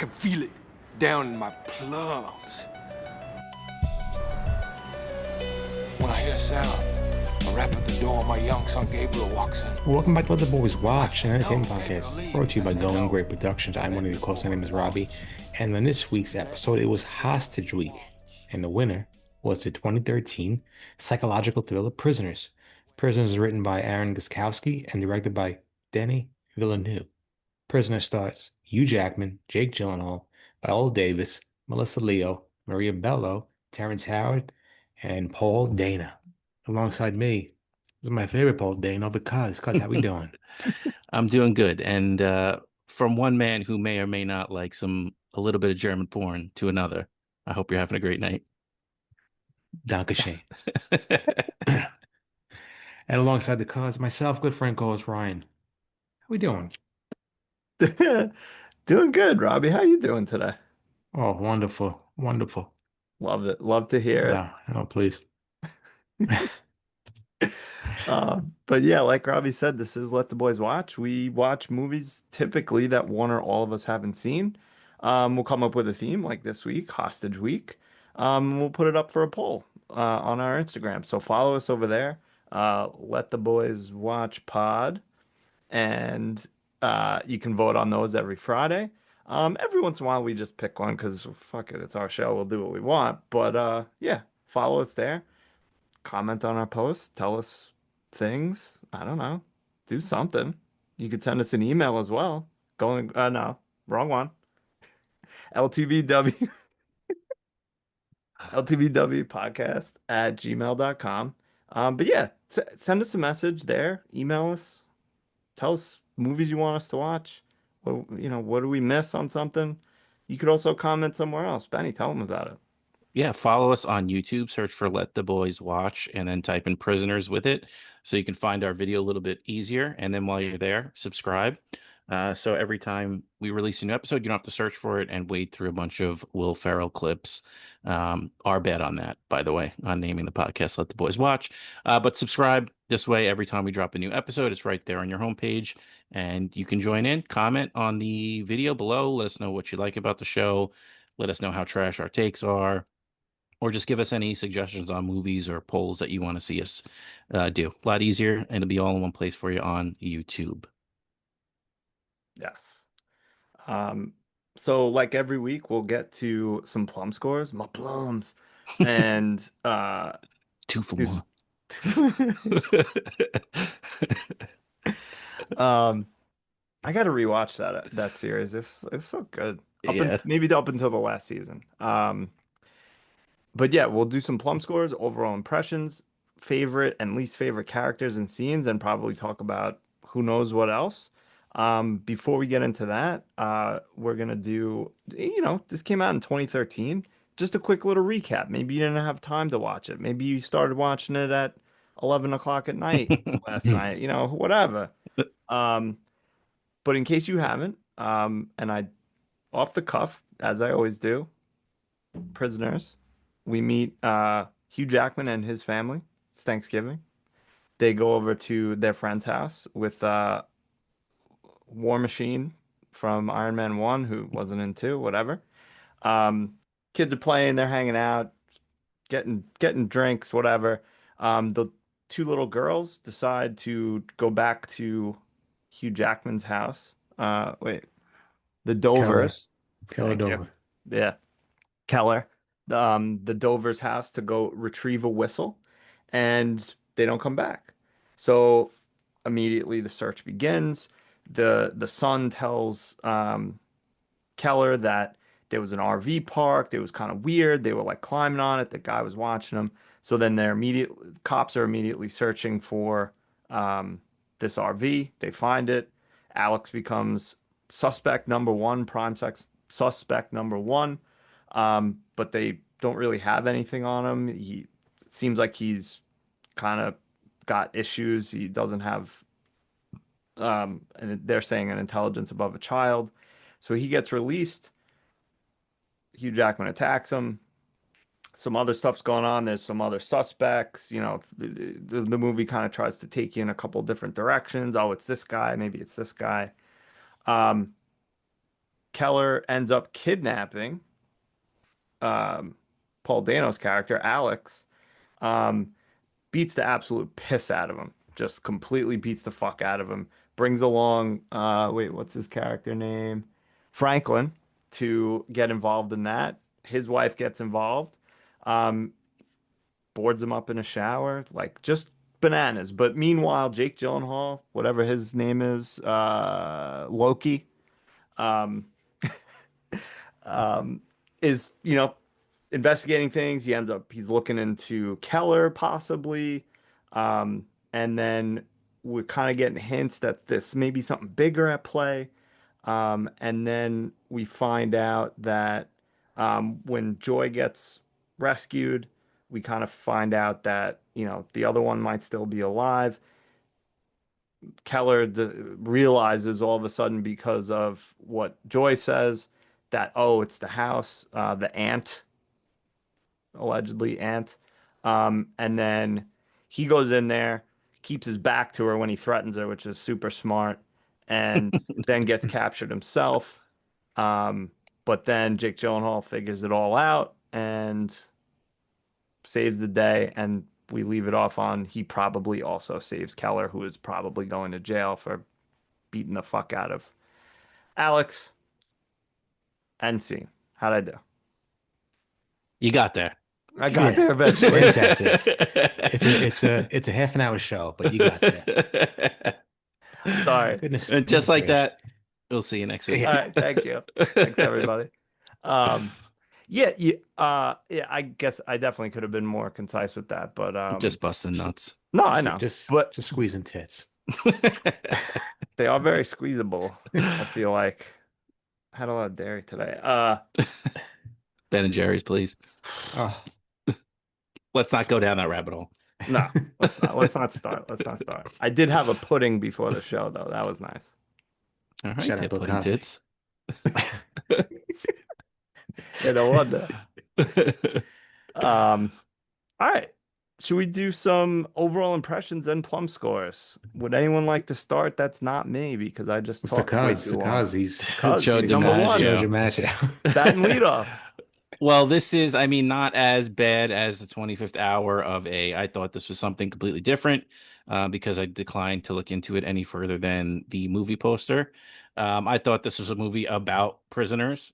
can feel it down in my plums. When I hear a sound, a rap at the door, my young son Gabriel walks in. Welcome back to Let the Boys Watch, an No, entertainment Gabriel, podcast leave. brought to you I by said Going no. Great Productions. I'm one of your hosts. My name is Robbie. And on this week's episode, it was Hostage Week. And the winner was the 2013 psychological thriller Prisoners. Prisoners is written by Aaron Guzikowski and directed by Denis Villeneuve. Prisoners stars Hugh Jackman, Jake Gyllenhaal, Viola Davis, Melissa Leo, Maria Bello, Terrence Howard, and Paul Dano. Alongside me, this is my favorite Paul Dano, the Cuz. Cuz, how we doing? I'm doing good. And from one man who may or may not like a little bit of German porn to another, I hope you're having a great night. Dankeschön. And alongside the Cuz, myself, good friend co-host Ryan. How we doing? Doing good, Robbie. How you doing today? Oh, wonderful. Wonderful. Love it. Love to hear No, no, please. it. But yeah, like Robbie said, this is Let the Boys Watch. We watch movies typically that one or all of us haven't seen. We'll come up with a theme like this week, Hostage Week. We'll put it up for a poll on our Instagram. So follow us over there. Let the Boys Watch Pod. And you can vote on those every Friday. Every once in a while, we just pick one because fuck it, it's our show. We'll do what we want. But yeah, follow us there. Comment on our posts. Tell us things. I don't know. Do something. You could send us an email as well. Going, no, wrong one. LTVW, LTVW podcast at gmail.com. But yeah, send us a message there. Email us. Tell us movies you want us to watch. What do we miss on something? You could also comment somewhere else. Benny, tell them about it. Yeah, follow us on YouTube, search for Let the Boys Watch, and then type in Prisoners with it so you can find our video a little bit easier. And then while you're there, subscribe. So every time we release a new episode, you don't have to search for it and wade through a bunch of Will Ferrell clips. Our bet on that, by the way, on naming the podcast Let the Boys Watch. But subscribe this way. Every time we drop a new episode, it's right there on your homepage, and you can join in, comment on the video below. Let us know what you like about the show. Let us know how trash our takes are, or just give us any suggestions on movies or polls that you want to see us do. A lot easier, and it'll be all in one place for you on YouTube. Yes. Um, so like every week, we'll get to some plum scores, my plums, and Two for do one. um, I got to rewatch that series. It's so good. Yeah. Maybe up until the last season. But yeah, we'll do some plum scores, overall impressions, favorite and least favorite characters and scenes, and probably talk about who knows what else. Before we get into that, we're gonna do, this came out in 2013. Just a quick little recap. Maybe you didn't have time to watch it. Maybe you started watching it at 11 o'clock at night last night, whatever. Um, but in case you haven't, and I off the cuff, as I always do, Prisoners. We meet Hugh Jackman and his family. It's Thanksgiving. They go over to their friend's house with War Machine from Iron Man 1, who wasn't in 2, whatever. Um, Kids are playing, they're hanging out, getting drinks, whatever. The two little girls decide to go back to Hugh Jackman's house. Wait, the Keller. Dovers. Keller Thank you. Dover. Yeah. Keller, the Dover's house to go retrieve a whistle, and they don't come back. So immediately the search begins. The son tells Keller that there was an RV park. It was kind of weird. They were like climbing on it. The guy was watching them. So then cops are immediately searching for this RV. They find it. Alex becomes suspect number one, suspect number one. But they don't really have anything on him. It seems like he's kind of got issues. He doesn't have, and they're saying an intelligence above a child. So he gets released. Hugh Jackman attacks him. Some other stuff's going on. There's some other suspects. The movie kind of tries to take you in a couple different directions. Oh, it's this guy. Maybe it's this guy. Um, Keller ends up kidnapping um, Paul Dano's character, Alex, um, beats the absolute piss out of him, just completely beats the fuck out of him. Brings along, wait, what's his character name? Franklin to get involved in that. His wife gets involved, um, boards him up in a shower, like just bananas. But meanwhile, Jake Gyllenhaal, whatever his name is, Loki, um, um, is, investigating things. He's looking into Keller possibly. And then we're kind of getting hints that this may be something bigger at play. And then we find out that when Joy gets rescued, we kind of find out that, the other one might still be alive. Keller realizes all of a sudden because of what Joy says that, oh, it's the house, the aunt, allegedly aunt. And then he goes in there, keeps his back to her when he threatens her, which is super smart, and then gets captured himself. Um, but then Jake Gyllenhaal figures it all out and saves the day. And we leave it off on he probably also saves Keller, who is probably going to jail for beating the fuck out of Alex. End scene. How'd I do? You got there. I got Yeah. there eventually. Fantastic. It's a half an hour show, but you got there. Sorry. Goodness. And just goodness like gracious. that, we'll see you next week. All right, thank you. Thanks everybody. Yeah, I guess I definitely could have been more concise with that, but Just busting nuts. no, I know. But Just squeezing tits. they are very squeezable, I feel like. I had a lot of dairy today. Ben and Jerry's, please. Oh, Let's not go down that rabbit hole. No, let's not start. Let's not start. I did have a pudding before the show though. That was nice. All right, Shut up, tit Bill pudding Cosby. tits. Yeah, no wonder. All right. Should we do some overall impressions and plum scores? Would anyone like to start? That's not me because I just it's the talked way cuz. too The long. cuz. He's Joe He's number one. DiMaggio. Joe DiMaggio. Bat and lead off. Well, this is, I mean, not as bad as the 25th hour of A. I thought this was something completely different because I declined to look into it any further than the movie poster. I thought this was a movie about prisoners.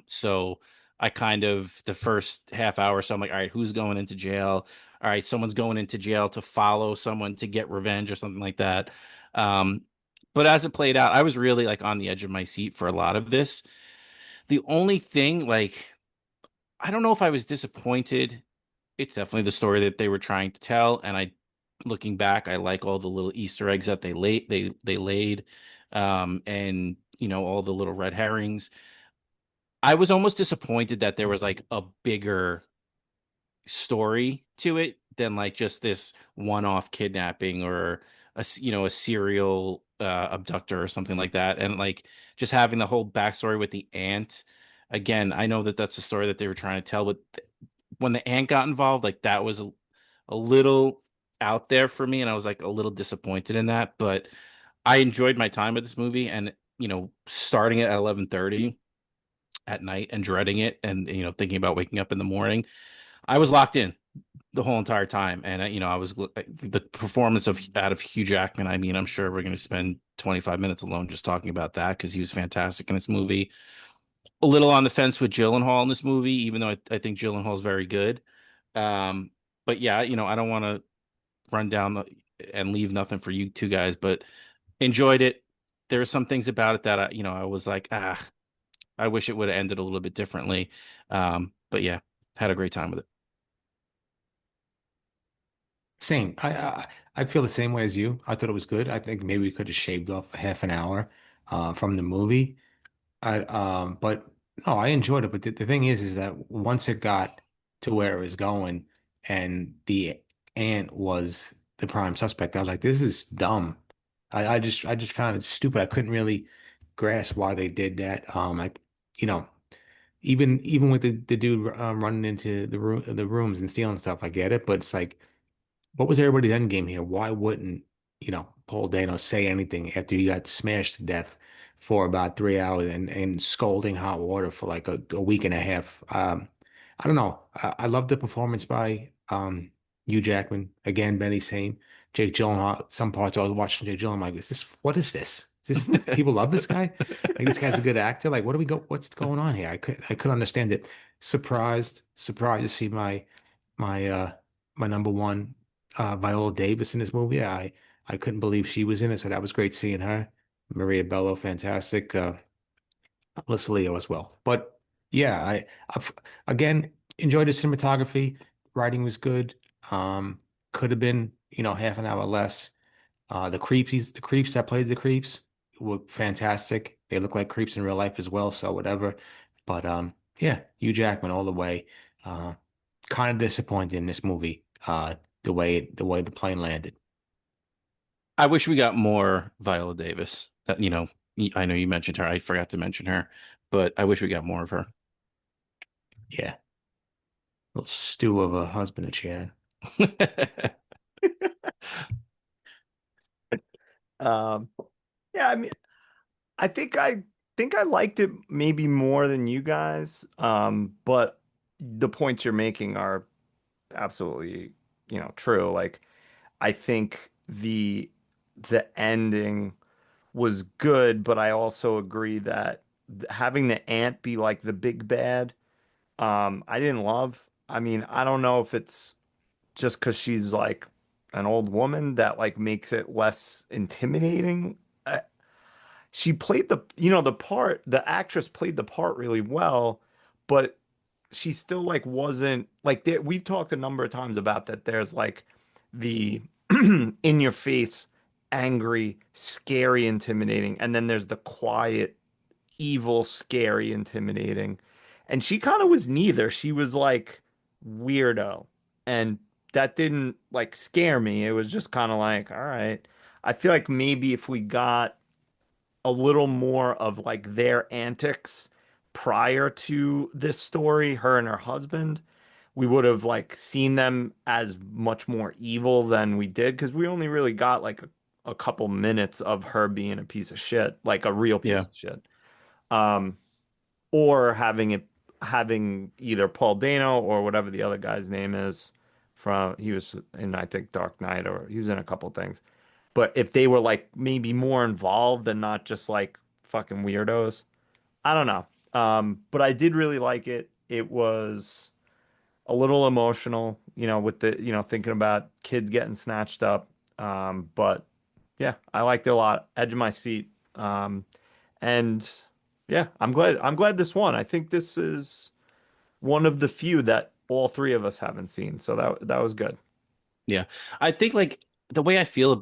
So I kind of, the first half hour, so I'm like, all right, who's going into jail? All right, someone's going into jail to follow someone to get revenge or something like that. But as it played out, I was really like on the edge of my seat for a lot of this. The only thing, like, I don't know if I was disappointed. It's definitely the story that they were trying to tell, and looking back, I like all the little Easter eggs that they laid, and all the little red herrings. I was almost disappointed that there was like a bigger story to it than like just this one-off kidnapping or a serial abductor or something like that, and like just having the whole backstory with the aunt. Again, I know that that's the story that they were trying to tell, but when the aunt got involved, like that was a little out there for me, and I was like a little disappointed in that. But I enjoyed my time with this movie, and starting it at 11:30 at night and dreading it, and thinking about waking up in the morning, I was locked in the whole entire time. And I was the performance out of Hugh Jackman. I mean, I'm sure we're going to spend 25 minutes alone just talking about that because he was fantastic in this movie. A little on the fence with Gyllenhaal in this movie, even though I think Gyllenhaal is very good. But yeah, I don't want to run down and leave nothing for you two guys, but enjoyed it. There are some things about it that I was like, I wish it would have ended a little bit differently. But yeah, had a great time with it. Same. I feel the same way as you. I thought it was good. I think maybe we could have shaved off half an hour from the movie. But no, I enjoyed it. But the thing is that once it got to where it was going, and the aunt was the prime suspect, I was like, this is dumb. I just found it stupid. I couldn't really grasp why they did that. You know, even with the dude running into the rooms and stealing stuff, I get it. But it's like, what was everybody's end game here? Why wouldn't Paul Dano say anything after he got smashed to death for about 3 hours and scalding hot water for like a week and a half. I don't know. I love the performance by Hugh Jackman. Again, Benny same. Jake Gyllenhaal. Some parts I was watching Jake Gyllenhaal, I'm like, is this what is this? People love this guy? Like this guy's a good actor. Like, what do we go? What's going on here? I couldn't understand it. Surprised to see my my number one Viola Davis in this movie. I couldn't believe she was in it, so that was great seeing her. Maria Bello, fantastic. Alyssa Leo as well. But yeah, I've again enjoyed the cinematography. Writing was good. Um, could have been, half an hour less. The creeps that played the creeps were fantastic. They look like creeps in real life as well, so whatever. But yeah, Hugh Jackman all the way. Uh, kind of disappointed in this movie. The way the plane landed. I wish we got more Viola Davis. I know you mentioned her. I forgot to mention her, but I wish we got more of her. Yeah, little stew of a husband that she had. Um, yeah, I mean, I think I liked it maybe more than you guys. But the points you're making are absolutely, true. Like I think the ending was good, but I also agree that having the aunt be like the big bad, I didn't love. I mean, I don't know if it's just because she's like an old woman that like makes it less intimidating. She played the part, the actress played the part really well, but she still like wasn't like we've talked a number of times about that there's like the in your face, angry, scary, intimidating, and then there's the quiet, evil, scary, intimidating. And she kind of was neither. She was like weirdo. And that didn't like scare me. It was just kind of like, all right. I feel like maybe if we got a little more of like their antics prior to this story, her and her husband, we would have like seen them as much more evil than we did because we only really got like a couple minutes of her being a piece of shit, like a real piece Yeah. of shit. Um, or having either Paul Dano or whatever the other guy's name is from he was in I think Dark Knight or he was in a couple things. But if they were like maybe more involved and not just like fucking weirdos, I don't know. But I did really like it. It was a little emotional, with the, thinking about kids getting snatched up. But yeah, I liked it a lot. Edge of my seat. And yeah, I'm glad this won. I think this is one of the few that all three of us haven't seen. So that was good. Yeah. I think like I feel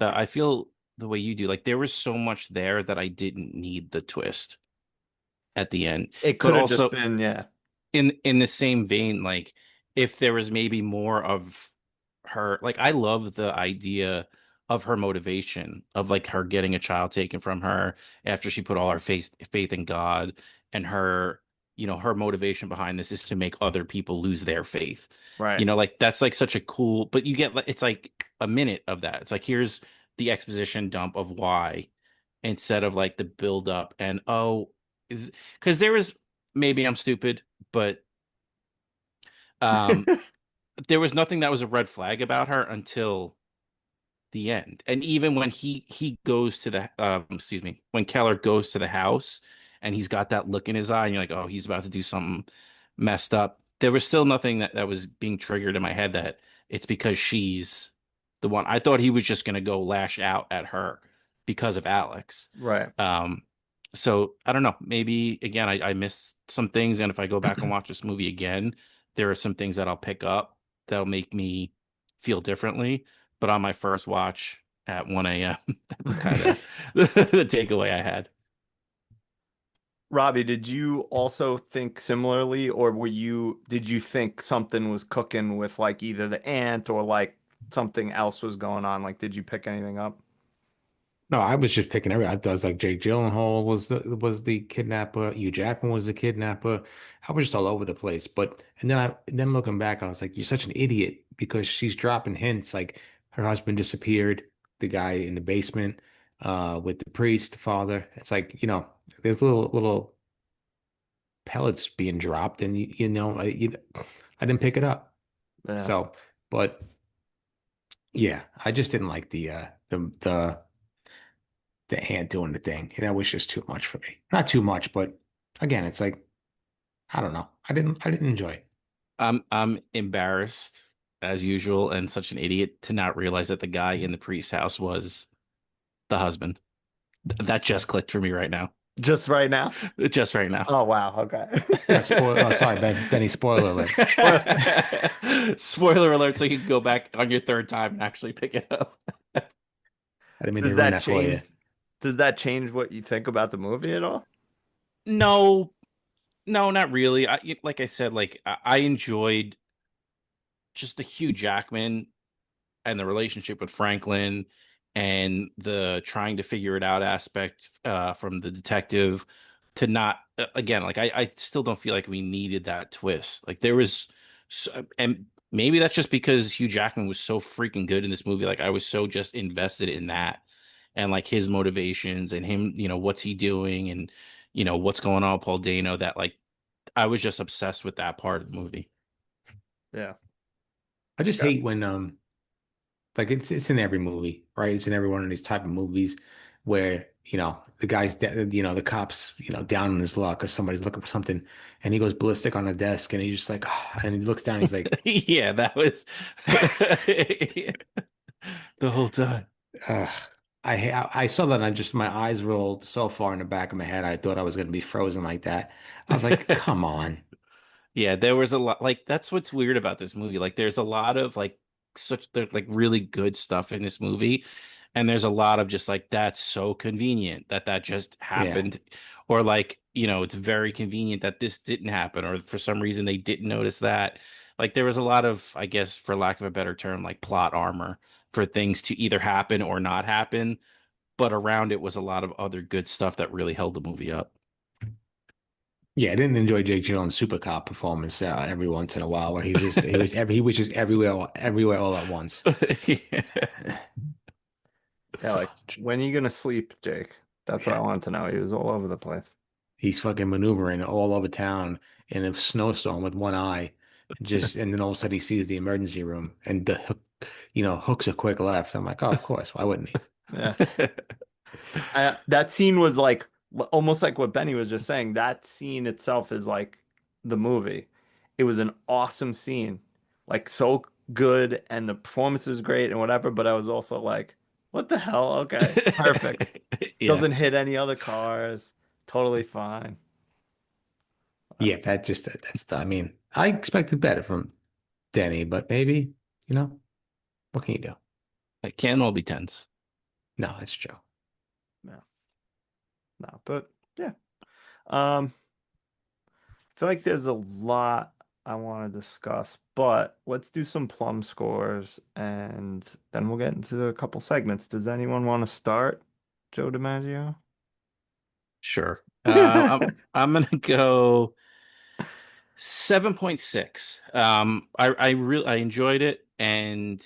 the way you do. Like there was so much there that I didn't need the twist at the end. It But could have just also been, yeah. in the same vein, like if there was maybe more of her, like I love the idea of her motivation of like her getting a child taken from her after she put all her faith in God, and her, her motivation behind this is to make other people lose their faith. Right. Like that's like such a cool, but you get it's like a minute of that. It's like here's the exposition dump of why, instead of like the build up and is because there was, maybe I'm stupid, but um there was nothing that was a red flag about her until the end. And even when he goes to the excuse me, when Keller goes to the house and he's got that look in his eye and you're like, oh, he's about to do something messed up. There was still nothing that was being triggered in my head that it's because she's the one. I thought he was just gonna go lash out at her because of Alex. Right. So I don't know. Maybe again, I missed some things, and if I go back and watch this movie again, there are some things that I'll pick up that'll make me feel differently. But on my first watch at 1 a.m., that's kind of the takeaway I had. Robbie, did you also think similarly, or did you think something was cooking with like either the ant or like something else was going on? Like, did you pick anything up? No, I was just picking every. I thought it was like Jake Gyllenhaal was the kidnapper. Hugh Jackman was the kidnapper. I was just all over the place. But and then looking back, I was like, you're such an idiot because she's dropping hints like her husband disappeared, the guy in the basement. with the priest, the father. It's like, there's little pellets being dropped, and I didn't pick it up. Yeah. So, but yeah, I just didn't like the ant doing the thing. That was just too much for me. Not too much, but again, it's like I don't know. I didn't enjoy it. I'm embarrassed as usual and such an idiot to not realize that the guy in the priest's house was the husband. That just clicked for me right now. Just right now? Just right now. Oh, wow. Okay. Oh, sorry, Benny. Spoiler alert. Spoiler alert, so you can go back on your third time and actually pick it up. I didn't mean to Does ruin that that for you. change? Does that change what you think about the movie at all? No, no, not really. Like I said, like I enjoyed just the Hugh Jackman and the relationship with Franklin and the trying to figure it out aspect from the detective to not again like I still don't feel like we needed that twist. Like there was and maybe that's just because Hugh Jackman was so freaking good in this movie. Like I was so just invested in that and like his motivations and him, what's he doing and what's going on with Paul Dano that like I was just obsessed with that part of the movie. Yeah. I just Yeah. hate when like it's in every movie, right? It's in every one of these type of movies where, the cops, down on his luck or somebody's looking for something and he goes ballistic on the desk and he's just like, and he looks down, he's like, Yeah, that was the whole time. ugh. I saw that and my eyes rolled so far in the back of my head. I thought I was going to be frozen like that. I was like, come on. Yeah, there was a lot like that's what's weird about this movie. Like there's a lot of like there's like really good stuff in this movie and there's a lot of just like that's so convenient that that just Yeah. happened or like, it's very convenient that this didn't happen or for some reason they didn't notice that. Like there was a lot of, I guess for lack of a better term, like plot armor for things to either happen or not happen, but around it was a lot of other good stuff that really held the movie up. Yeah, I didn't enjoy Jake Gyllenhaal's Super Cop performance every once in a while where he was just everywhere all at once. Yeah. Yeah, So like when are you gonna sleep, Jake? That's what I yeah, wanted to know. He was all over the place. he's fucking maneuvering all over town in a snowstorm with one eye, and then all of a sudden he sees the emergency room and hooks a quick left. I'm like, oh, of course, why wouldn't he? Yeah. That scene was like almost like what Benny was just saying. That scene itself is like the movie. It was an awesome scene, like so good, and the performance was great and whatever. But I was also like, what the hell? Okay, perfect. Yeah. Doesn't hit any other cars. Totally fine. Yeah, I mean, I expected better from Denny, but maybe, what can you do? It can't all be tens. No, that's true. No, no, but yeah. Um, I feel like there's a lot I want to discuss, but let's do some plum scores and then we'll get into a couple segments. Does anyone want to start, Joe DiMaggio? Sure. I'm gonna go 7.6. I really I enjoyed it, and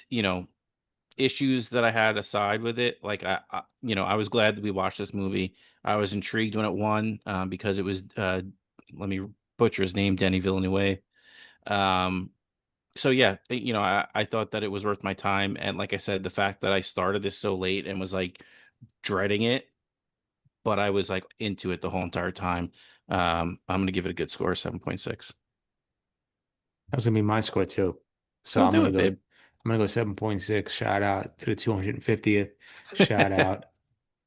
issues that I had aside with it, like I was glad that we watched this movie. I was intrigued when it won, because it was let me butcher his name, Denis Villeneuve. Um, so yeah, I thought that it was worth my time, and like I said, the fact that I started this so late and was like dreading it, but I was like into it the whole entire time. I'm gonna give it a good score, 7.6. That was gonna be my score too. So Don't do it, babe. I'm gonna go 7.6. Shout out to the 250th. Shout out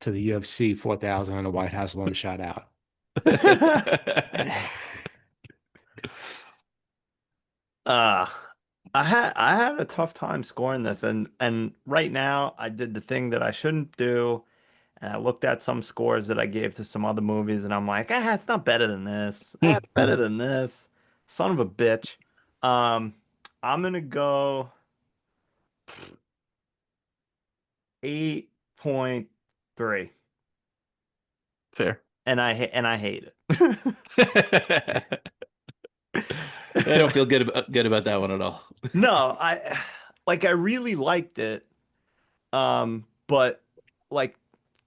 to the UFC 4000 and the White House loan. Shout out. Uh, I had a tough time scoring this and right now I did the thing that I shouldn't do and I looked at some scores that I gave to some other movies and I'm like, it's not better than this. It's better than this. Son of a bitch. Um, I'm gonna go 8.3 Fair. and I hate it. I don't feel good about that one at all. No, I really liked it. But like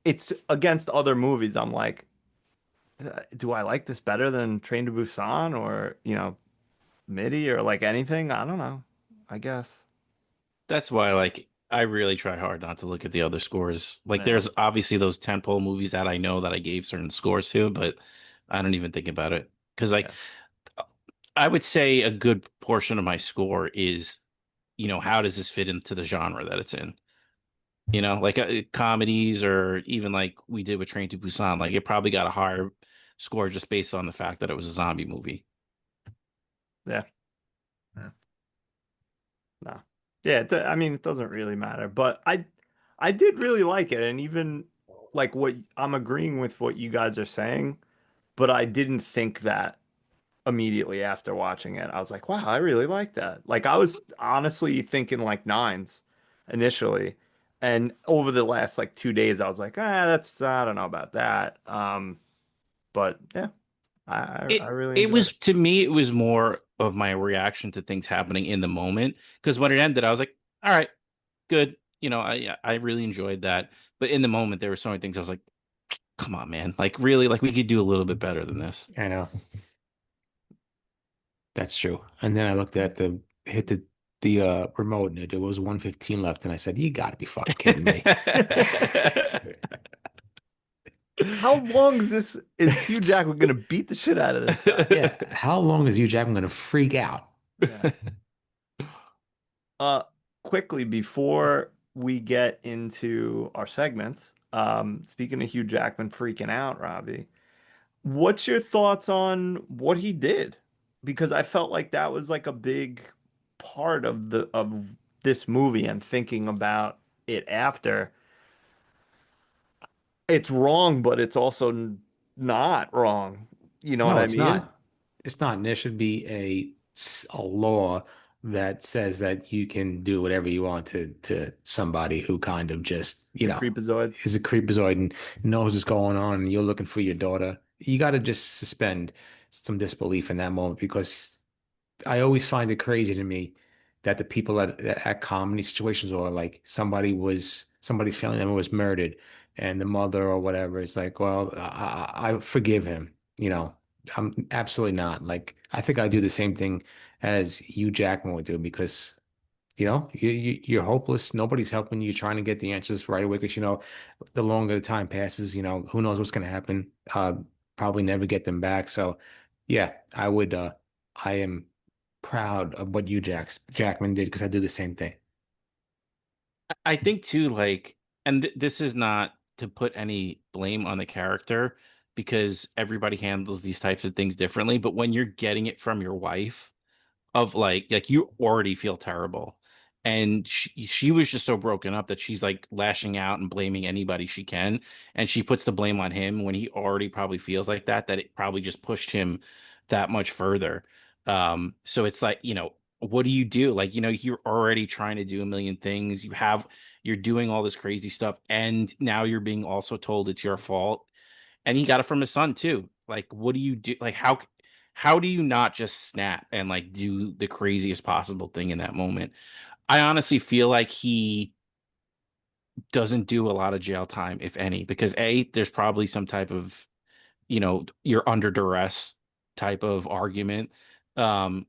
it's against other movies. I'm like, do I like this better than Train to Busan or, MIDI or like anything? I don't know. I guess. That's why, like, I really try hard not to look at the other scores. Like, Yeah. there's obviously those tentpole movies that I know that I gave certain scores to, but I don't even think about it because, like, Yeah. I would say a good portion of my score is, how does this fit into the genre that it's in? Like comedies or even like we did with Train to Busan, like it probably got a higher score just based on the fact that it was a zombie movie. Yeah. Yeah. No. Yeah, I mean, it doesn't really matter, but I did really like it, and even like what I'm agreeing with what you guys are saying, but I didn't think that immediately after watching it. I was like, wow, I really like that. Like I was honestly thinking like nines initially, and over the last like 2 days, I was like, that's I don't know about that. But yeah, I really It enjoyed was it. to me, it was more of my reaction to things happening in the moment. Because when it ended, I was like, all right, good. I really enjoyed that. But in the moment, there were so many things I was like, come on, man. Like really, like we could do a little bit better than this. I know that's true. And then I looked at hit the remote and there was 115 left, and I said, "You got to be fucking kidding me." How long is this? Is Hugh Jackman gonna beat the shit out of this guy? Yeah, how long is Hugh Jackman gonna freak out? Yeah. Uh, Quickly before we get into our segments, speaking of Hugh Jackman freaking out, Robbie, what's your thoughts on what he did? Because I felt like that was like a big part of the of this movie and thinking about it after. It's wrong, but it's also not wrong. You know what No, I it's mean? not. It's not. And there should be a law that says that you can do whatever you want to somebody who kind of just, It's a creepazoid. is a creepazoid and knows what's going on and you're looking for your daughter. You got to just suspend some disbelief in that moment because I always find it crazy to me that the people at comedy situations or like somebody's family member was murdered and the mother or whatever is like, well, I forgive him. I'm absolutely not. Like, I think I do the same thing as Hugh Jackman would do because you're hopeless. Nobody's helping you trying to get the answers right away because the longer the time passes, who knows what's going to happen. Probably never get them back. So, yeah, I am proud of what Jackman did because I do the same thing. I think too, like, and this is not to put any blame on the character because everybody handles these types of things differently. But when you're getting it from your wife, of like you already feel terrible, and she was just so broken up that she's like lashing out and blaming anybody she can, and she puts the blame on him when he already probably feels like that it probably just pushed him that much further. So it's like, what do you do? Like, you're already trying to do a million things. You're doing all this crazy stuff, and now you're being also told it's your fault. And he got it from his son too. Like, what do you do? Like, how do you not just snap and like do the craziest possible thing in that moment? I honestly feel like he doesn't do a lot of jail time, if any, because there's probably some type of, you're under duress type of argument. Um,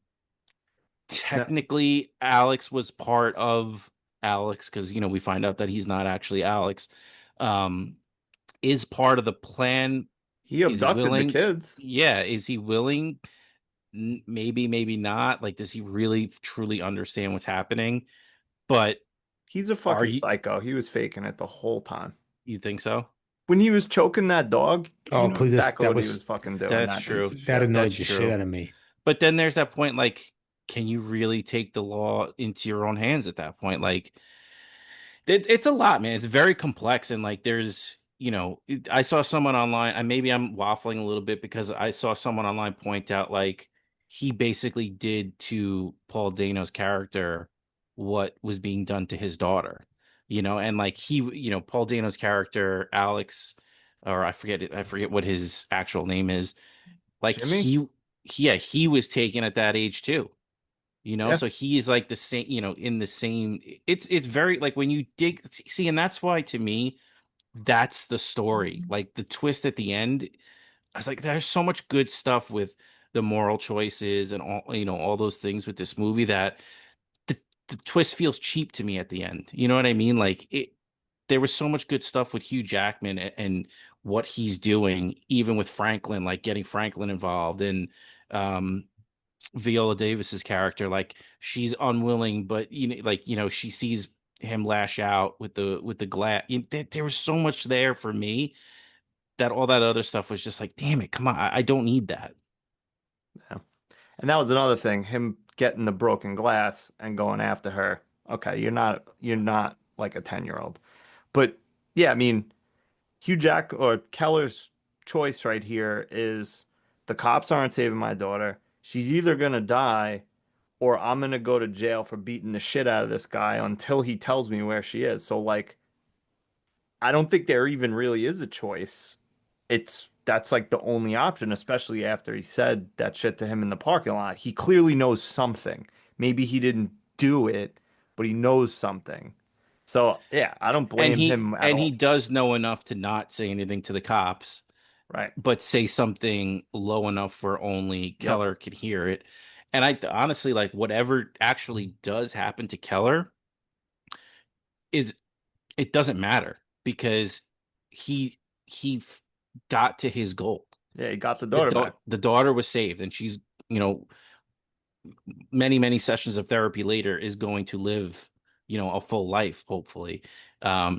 No, Technically Alex was part of Alex because we find out that he's not actually Alex. Um, is part of the plan. he Is he abducted the willing? kids. Yeah, is he willing? Maybe, maybe not. Like, does he really truly understand what's happening? But He's a are fucking you? psycho. He was faking it the whole time. You think so? When he was choking that dog, he Oh, knew please, exactly that what he was was fucking doing, That's that piece true. of that shit. annoyed That's the shit true. out of me. But then there's that point, like, can you really take the law into your own hands at that point? Like, it's a lot, man. It's very complex, and like, I saw someone online. And maybe I'm waffling a little bit because I saw someone online point out like he basically did to Paul Dano's character what was being done to his daughter, and like Paul Dano's character Alex, or I forget what his actual name is. Like Jimmy? yeah, he was taken at that age too. Yeah. So he is like the same, in the same. It's very like when you dig, see, and that's why to me that's the story. Like the twist at the end, I was like, there's so much good stuff with the moral choices and all, all those things with this movie that the, the twist feels cheap to me at the end. You know what I mean? Like there was so much good stuff with Hugh Jackman and what he's doing, even with Franklin, like getting Franklin involved and um, Viola Davis's character, like she's unwilling, but she sees him lash out with the glass. There was so much there for me that all that other stuff was just like, damn it, come on, I don't need that. Yeah. And that was another thing, him getting the broken glass and going after her. Okay, you're not like a 10-year-old. But yeah, I mean, Hugh Jack or Keller's choice right here is the cops aren't saving my daughter. She's either gonna die or I'm gonna go to jail for beating the shit out of this guy until he tells me where she is. So like I don't think there even really is a choice. That's like the only option, especially after he said that shit to him in the parking lot. He clearly knows something. Maybe he didn't do it, but he knows something. So yeah, I don't And blame he him at and he all. does know enough to not say anything to the cops, Right. but say something low enough where only Yep. Keller could hear it. And I honestly, like, whatever actually does happen to Keller is, it doesn't matter because he got to his goal. Yeah, he got the The, daughter back. the daughter was saved, and she's, you know, many sessions of therapy later is going to live, a full life, hopefully.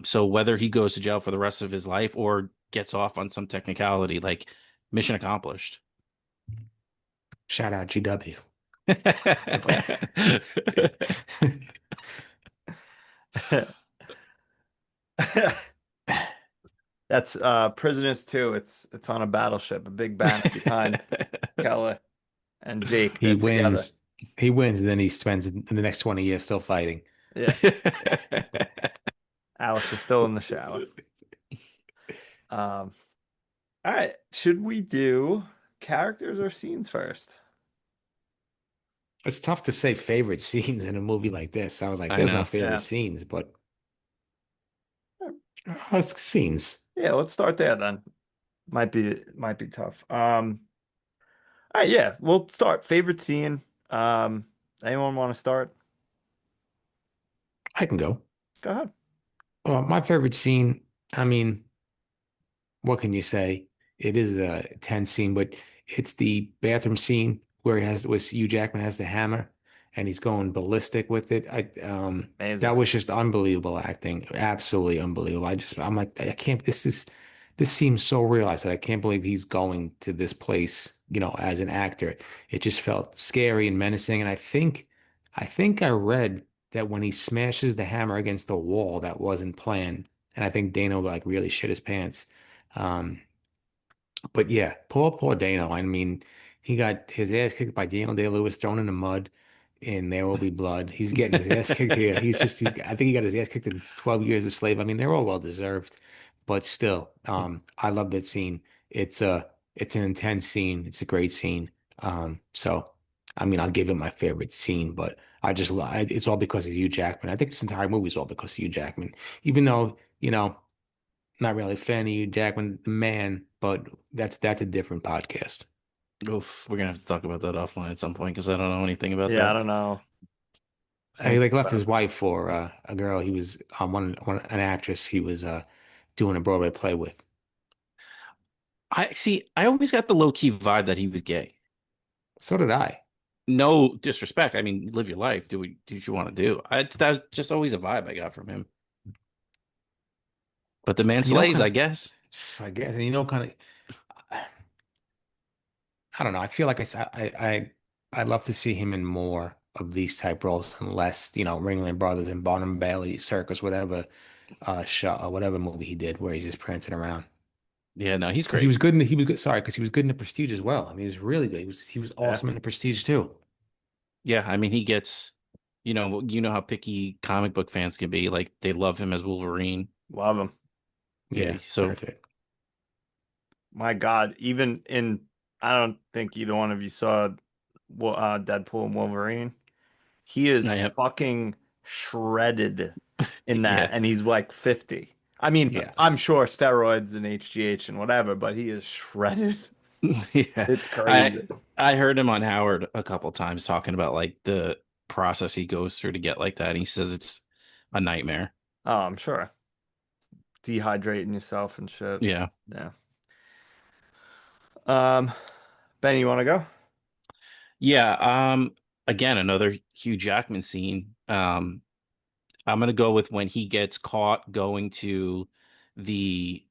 So whether he goes to jail for the rest of his life or gets off on some technicality, like, mission accomplished. Shout out GW. That's Prisoners 2. It's on a battleship, a big banner behind Keller and Jake. He They're together. wins. He wins, and then he spends the next 20 years still fighting. Yeah. Alice is still in the shower. Um, all right. Should we do characters or scenes first? It's tough to say favorite scenes in a movie like this. I was like, I there's no know. favorite Yeah. scenes, but scenes. Yeah, let's start there then. Might be tough. All right, yeah, we'll start. Favorite scene. Anyone want to start? I can go. Go ahead. Well, my favorite scene, I mean, what can you say? It is a tense scene, but it's the bathroom scene where Hugh Jackman has the hammer and he's going ballistic with it. That Amazing. was just unbelievable acting. Absolutely unbelievable. I'm like, I can't, this seems so real. I said, I can't believe he's going to this place, as an actor. It just felt scary and menacing. And I think I read that when he smashes the hammer against the wall, that wasn't planned. And I think Dano like really shit his pants. Um, but yeah, poor Dano. I mean, he got his ass kicked by Daniel Day-Lewis, thrown in the mud, and there will be blood. He's getting his ass kicked here. I think he got his ass kicked in 12 years a slave. I mean, they're all well deserved, but still, I love that scene. It's an intense scene. It's a great scene. So, I mean, I'll give it my favorite scene, but it's all because of Hugh Jackman. I think this entire movie is all because of Hugh Jackman, even though, not really a fan of Hugh Jackman, the man, but that's a different podcast. Oof, we're gonna have to talk about that offline at some point because I don't know anything about Yeah, I that. don't know He anything like left about his it. wife for a girl he was an actress he was doing a Broadway play with. I see. I always got the low key vibe that he was gay. So did I. No disrespect. I mean, live your life. Do what you want to do. That's just always a vibe I got from him. But the man slays, Kind I guess. of, I guess, and kind of, I don't know. I feel like I'd love to see him in more of these type roles and less, Ringling Brothers and Barnum and Bailey Circus, whatever show, whatever movie he did where he's just prancing around. Yeah, no, he's Because he great. was good in the, he was good. Sorry, because he was good in the Prestige as well. I mean, he was really good. He was Yeah, awesome in the Prestige too. Yeah, I mean, he gets, you know how picky comic book fans can be. Like they love him as Wolverine. love him. Yeah, Yeah, so perfect. My God, even in I don't think either one of you saw Deadpool and Wolverine. He is I have, fucking shredded in that, yeah, and he's like 50. I mean, Yeah. I'm sure steroids and HGH and whatever, but he is shredded. Yeah. It's I crazy. I heard him on Howard a couple times talking about like the process he goes through to get like that. And he says it's a nightmare. Oh, I'm sure. Dehydrating yourself and shit. Yeah. Yeah. Um, Ben, you want to go? Yeah. Again, another Hugh Jackman scene. I'm gonna go with when he gets caught going to the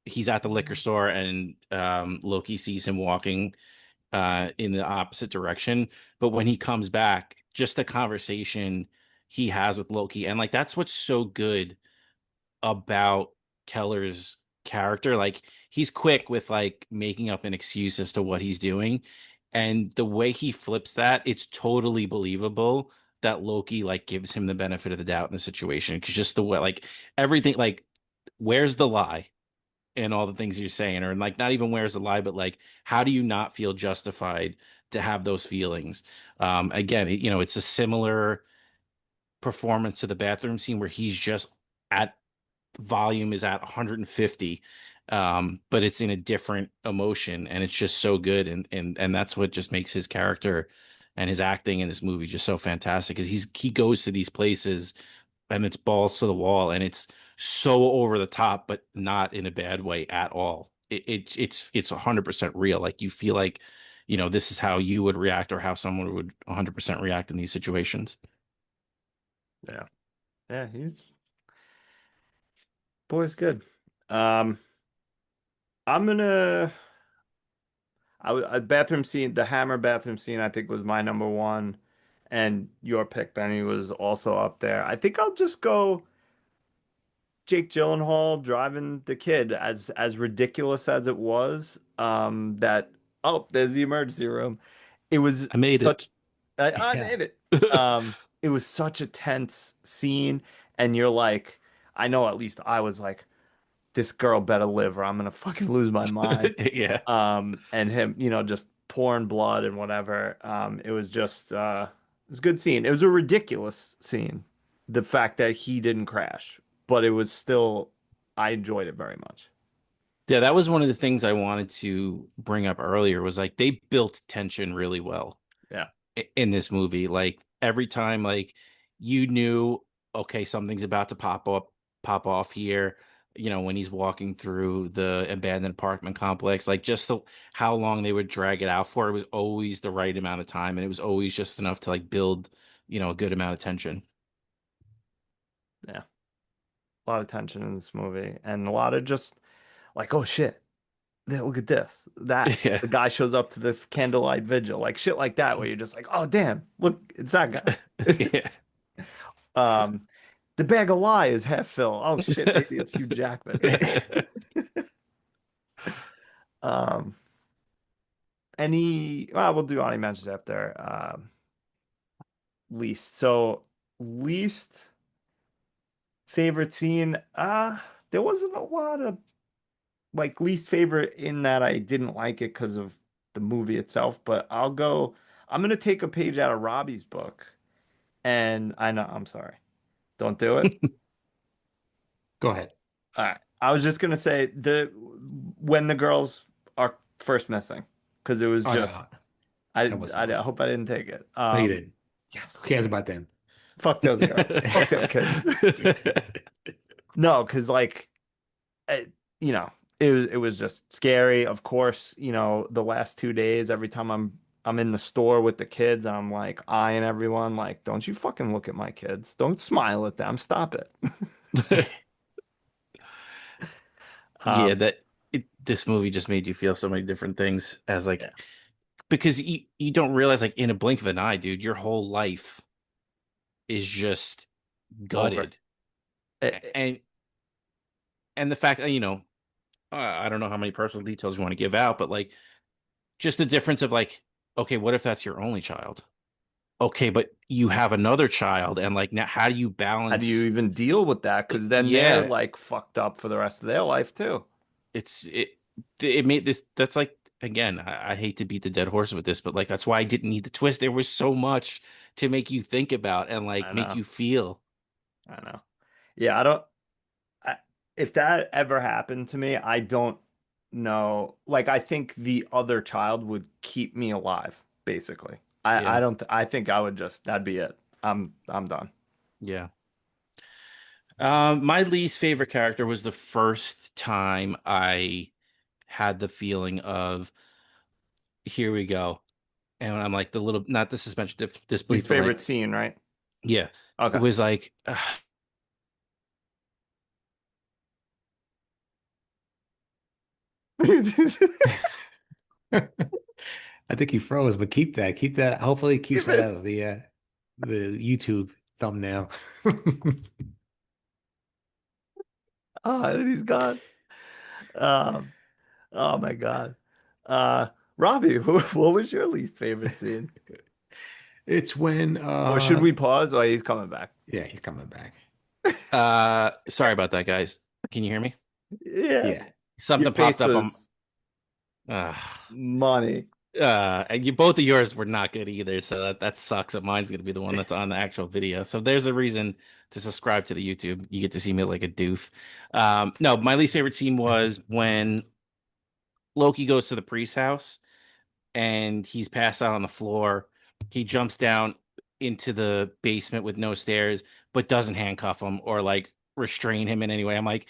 he's at the liquor store and Loki sees him walking in the opposite direction. But when he comes back, just the conversation he has with Loki, and like that's what's so good about Keller's character. Like he's quick with like making up an excuse as to what he's doing. And the way he flips that, it's totally believable that Loki like gives him the benefit of the doubt in the situation. Cause just the way like everything, like, where's the lie in all the things you're saying? Or like not even where's the lie, but like how do you not feel justified to have those feelings? Again, it's a similar performance to the bathroom scene where he's just at volume is at 150, but it's in a different emotion, and it's just so good, and that's what just makes his character and his acting in this movie just so fantastic. Because he goes to these places and it's balls to the wall, and it's so over the top, but not in a bad way at all. It's 100% real. Like you feel like this is how you would react, or how someone would 100% react in these situations. Yeah. Yeah, he's boy's good. Um, I'm gonna a bathroom scene, the hammer bathroom scene, I think was my number one, and your pick, Benny, was also up there. I think I'll just go Jake Gyllenhaal driving the kid, as ridiculous as it was. That oh, there's the emergency room. It was I made it. such I Yeah. made it. It was such a tense scene, and you're like, I know at least I was like, this girl better live or I'm gonna fucking lose my mind. Yeah. And him, just pouring blood and whatever. It was just it was a good scene. It was a ridiculous scene. The fact that he didn't crash, but it was still I enjoyed it very much. Yeah, that was one of the things I wanted to bring up earlier, was like they built tension really well Yeah. in this movie. Like every time, like you knew, okay, something's about to pop off here. When he's walking through the abandoned apartment complex, like just how long they would drag it out for, it was always the right amount of time, and it was always just enough to like build, a good amount of tension. Yeah. A lot of tension in this movie and a lot of just like, oh shit. Yeah, look at this. That Yeah. the guy shows up to the candlelight vigil, like shit like that, where you're just like, oh damn, look, it's that guy. Yeah. Um, the bag of lie is half fill. Oh shit, maybe it's Hugh Jackman. Um, well, we'll do honorary mentions after least. So least favorite scene. There wasn't a lot of like least favorite in that I didn't like it because of the movie itself, but I'm gonna take a page out of Robbie's book, and I know I'm sorry. Don't do it. Go ahead. All right. I was just gonna say when the girls are first missing, because it was Oh no, just I that wasn't I cool. hope I didn't take it. No, you didn't. Who Yes. cares about them? Fuck those girls. Fuck them kids. No, because like it, it was just scary. Of course, the last 2 days, every time I'm in the store with the kids, I'm like eyeing everyone, like, don't you fucking look at my kids. Don't smile at them. Stop it. Yeah, Um, this movie just made you feel so many different things, as yeah, like, because you don't realize, like, in a blink of an eye, dude, your whole life is just over. gutted. It, A- and and the fact that, I don't know how many personal details you want to give out, but like just the difference of like, okay, what if that's your only child? Okay, but you have another child, and like now how do you how do you balance? even deal with that? Because then they're Yeah, like fucked up for the rest of their life too. it's it made this, that's like, again, I hate to beat the dead horse with this, but like that's why I didn't need the twist. There was so much to make you think about and like I make know. you feel. I know. Yeah, I don't. if that ever happened to me, I don't know. Like, I think the other child would keep me alive, basically. I Yeah. don't I think I would just that'd be it. I'm done. Yeah. My least favorite character was the first time I had the feeling of here we go. And I'm like the little not the suspension of disbelief, Least but favorite like, scene, right? yeah. It Okay. was like I think he froze, but keep that. Keep that. Hopefully, he keeps Keep that it. as the YouTube thumbnail. And he's gone. Um, oh my God. Uh, Robbie, what was your least favorite scene? It's when Or should we pause? Oh, he's coming back. yeah, he's coming back. sorry about that, guys. Can you hear me? Yeah. Yeah. Your Something popped face up on was uh money. and you both of yours were not good either, so that sucks that mine's gonna be the one that's on the actual video. So there's a reason to subscribe to the YouTube. You get to see me like a doof. No, my least favorite scene was when Loki goes to the priest's house and he's passed out on the floor. He jumps down into the basement with no stairs, but doesn't handcuff him or like restrain him in any way. I'm like,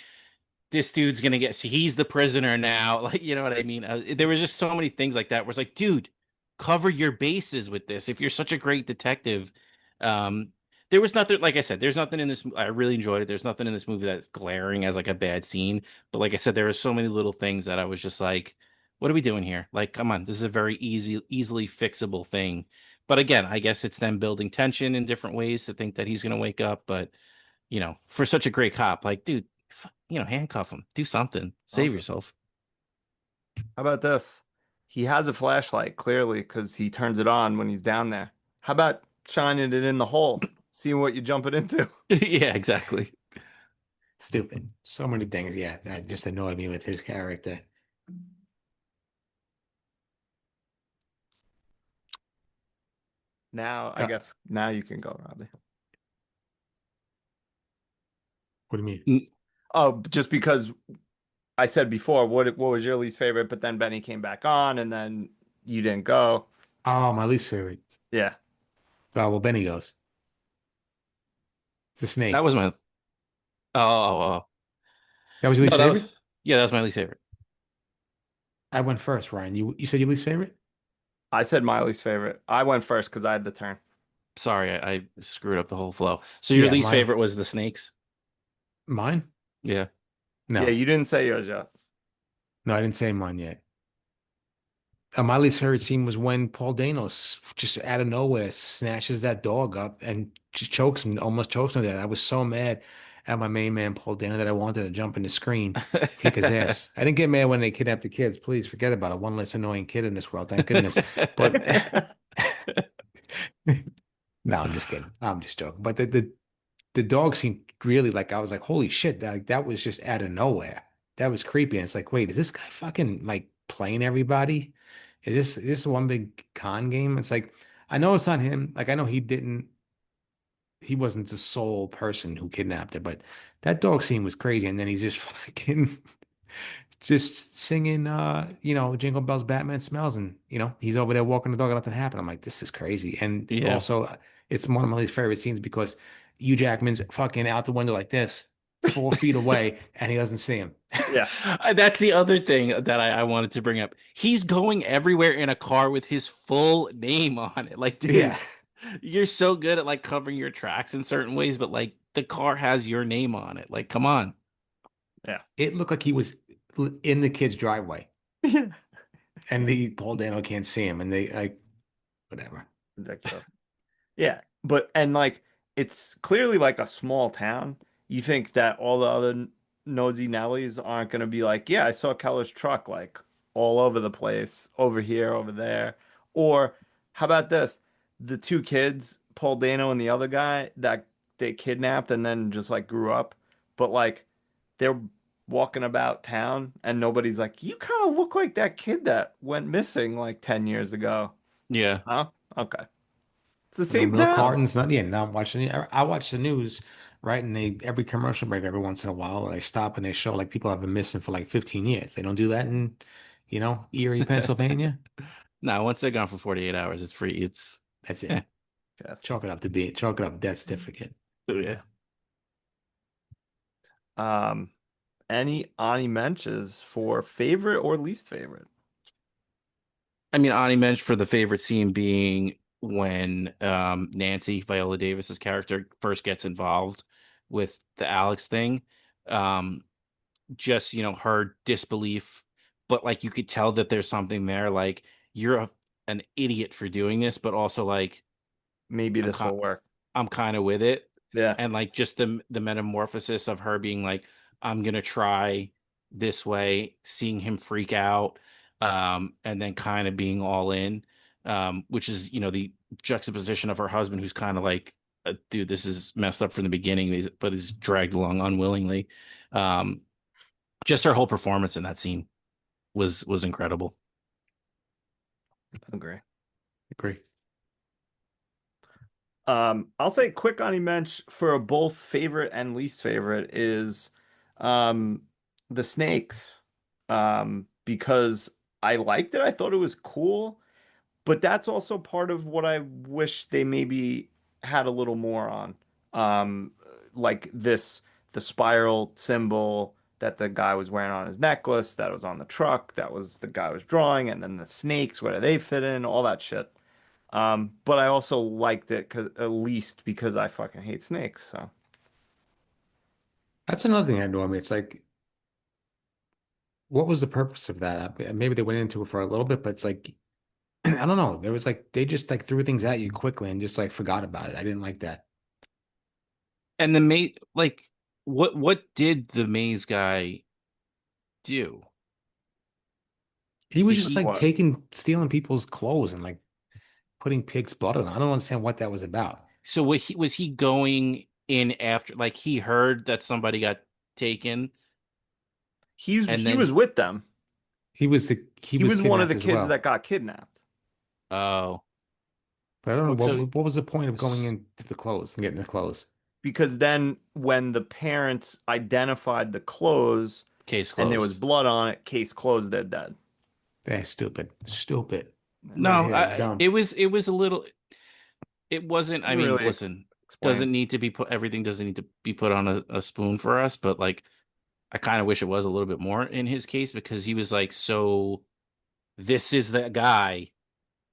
this dude's gonna get. See, he's the prisoner now. Like, you know what I mean? There was just so many things like that. Where it's like, dude, cover your bases with this. If you're such a great detective, um, there was nothing. Like I said, there's nothing in this. I really enjoyed it. There's nothing in this movie that's glaring as like a bad scene. But like I said, there were so many little things that I was just like, what are we doing here? Like, come on, this is a very easily fixable thing. But again, I guess it's them building tension in different ways to think that he's gonna wake up. But for such a great cop, like, dude, handcuff him, do something, save Something. yourself. How about this? He has a flashlight, clearly, because he turns it on when he's down there. How about shining it in the hole? Seeing what you're jumping into. Yeah, exactly. Stupid. So many things. Yeah, that just annoyed me with his character. Now, I Uh, guess now you can go, Robbie. what do you mean? N- Oh, just because I said before, what was your least favorite? But then Benny came back on, and then you didn't go. Oh, my least favorite. Yeah, Oh, well, Benny goes. It's a that snake. was my oh. That was your No, least that was favorite? yeah, that was my least favorite. I went first, Ryan. You said your least favorite? I said my least favorite. I went first because I had the turn. Sorry, I screwed up the whole flow. So your Yeah, least mine. favorite was the snakes? Mine? Yeah. Yeah, No. you didn't say yours yet. No, I didn't say mine yet. My least favorite scene was when Paul Dano just out of nowhere snatches that dog up and just chokes him, almost chokes him to death. I was so mad at my main man, Paul Dano, that I wanted to jump in the screen, kick his ass. I didn't get mad when they kidnapped the kids. Please forget about it. One less annoying kid in this world, thank goodness. But no, I'm just kidding. I'm just joking. But the dog seemed really like I was like, holy shit, that was just out of nowhere. That was creepy. And it's like, wait, is this guy fucking like playing everybody? Is this one big con game? It's like I know it's not him. Like I know he wasn't the sole person who kidnapped her, but that dog scene was crazy. And then he's just fucking just singing Jingle Bells Batman Smells, and he's over there walking the dog and nothing happened. I'm like, this is crazy. And Yeah. also it's one of my least favorite scenes because Hugh Jackman's fucking out the window like this, 4 feet away, and he doesn't see him. Yeah. That's the other thing that I wanted to bring up. He's going everywhere in a car with his full name on it. Like, Yeah. dude, you're so good at like covering your tracks in certain ways, but like the car has your name on it. Like, come on. Yeah. It looked like he was in the kid's driveway, Yeah. and the Paul Dano can't see him, and they like whatever. Ridiculous. Yeah, but and like it's clearly like a small town. You think that all the other nosy Nellies aren't gonna be like, yeah, I saw Keller's truck like all over the place, over here, over there. Or how about this? The two kids, Paul Dano and the other guy that they kidnapped and then just like grew up, but like they're walking about town and nobody's like, you kind of look like that kid that went missing like 10 years ago. Yeah. Huh? Okay. It's the No same milk town. cartons, not watching. I watch the news, right? And they every commercial break every once in a while, they stop and they show like people have been missing for like 15 years. They don't do that in, Erie, Pennsylvania. No, once they're gone for 48 hours, it's free. It's That's it. eh, Yes. Chalk it up death certificate. yeah. Um, any Ani mentions for favorite or least favorite? I mean, Ani mentioned for the favorite scene being when Nancy, Viola Davis's character, first gets involved with the Alex thing. Um, just, her disbelief, but like you could tell that there's something there. Like you're an idiot for doing this, but also like Maybe I'm this kind will work. I'm kind of with it. Yeah. And like just the metamorphosis of her being like, I'm gonna try this way, seeing him freak out, and then kind of being all in, which is the juxtaposition of her husband, who's kind of like, dude, this is messed up from the beginning, but is dragged along unwillingly. Um, just her whole performance in that scene was incredible. Agree. Agree. I'll say quick Ani mensch for both favorite and least favorite is um the snakes. Because I liked it. I thought it was cool. But that's also part of what I wish they maybe had a little more on. Um, like the spiral symbol that the guy was wearing on his necklace, that was on the truck, that was the guy was drawing, and then the snakes, where do they fit in, all that shit. But I also liked it at least because I fucking hate snakes. So That's another thing I know. I mean, it's like, what was the purpose of that? Maybe they went into it for a little bit, but it's like, I don't know. There was like they just like threw things at you quickly and just like forgot about it. I didn't like that. And the maze, like, what did the maze guy do? He was Did just he? like what? stealing people's clothes and like putting pig's blood on it. I don't understand what that was about. So was he going in after, like, he heard that somebody got taken, and He then was with them. He He was was one of kidnapped the as kids well. that got kidnapped. oh, But I don't know so what was the point of going into the clothes and getting the clothes. Because then when the parents identified the clothes case and there was closed. blood on it, case closed, they're dead. That's stupid. Stupid. No, Redhead, dumb. it was a little. It wasn't. I Didn't mean, really listen, explain. doesn't need to be put. Everything doesn't need to be put on a spoon for us, but like, I kind of wish it was a little bit more in his case because he was like, so this is the guy,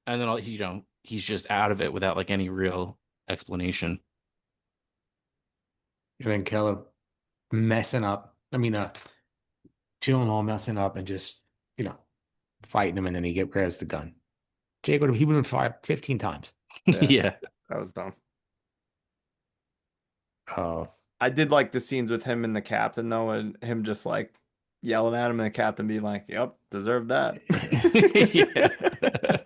and then he's just out of it without like any real explanation. And then Keller messing up. I mean, Gyllenhaal messing up and just, you know, fighting him, and then grabs the gun. He would have been fired 15 times. Yeah, Yeah. that was dumb. Uh, I did like the scenes with him and the captain though, and him just like yelling at him and the captain being like, "Yep, deserve that." Yeah.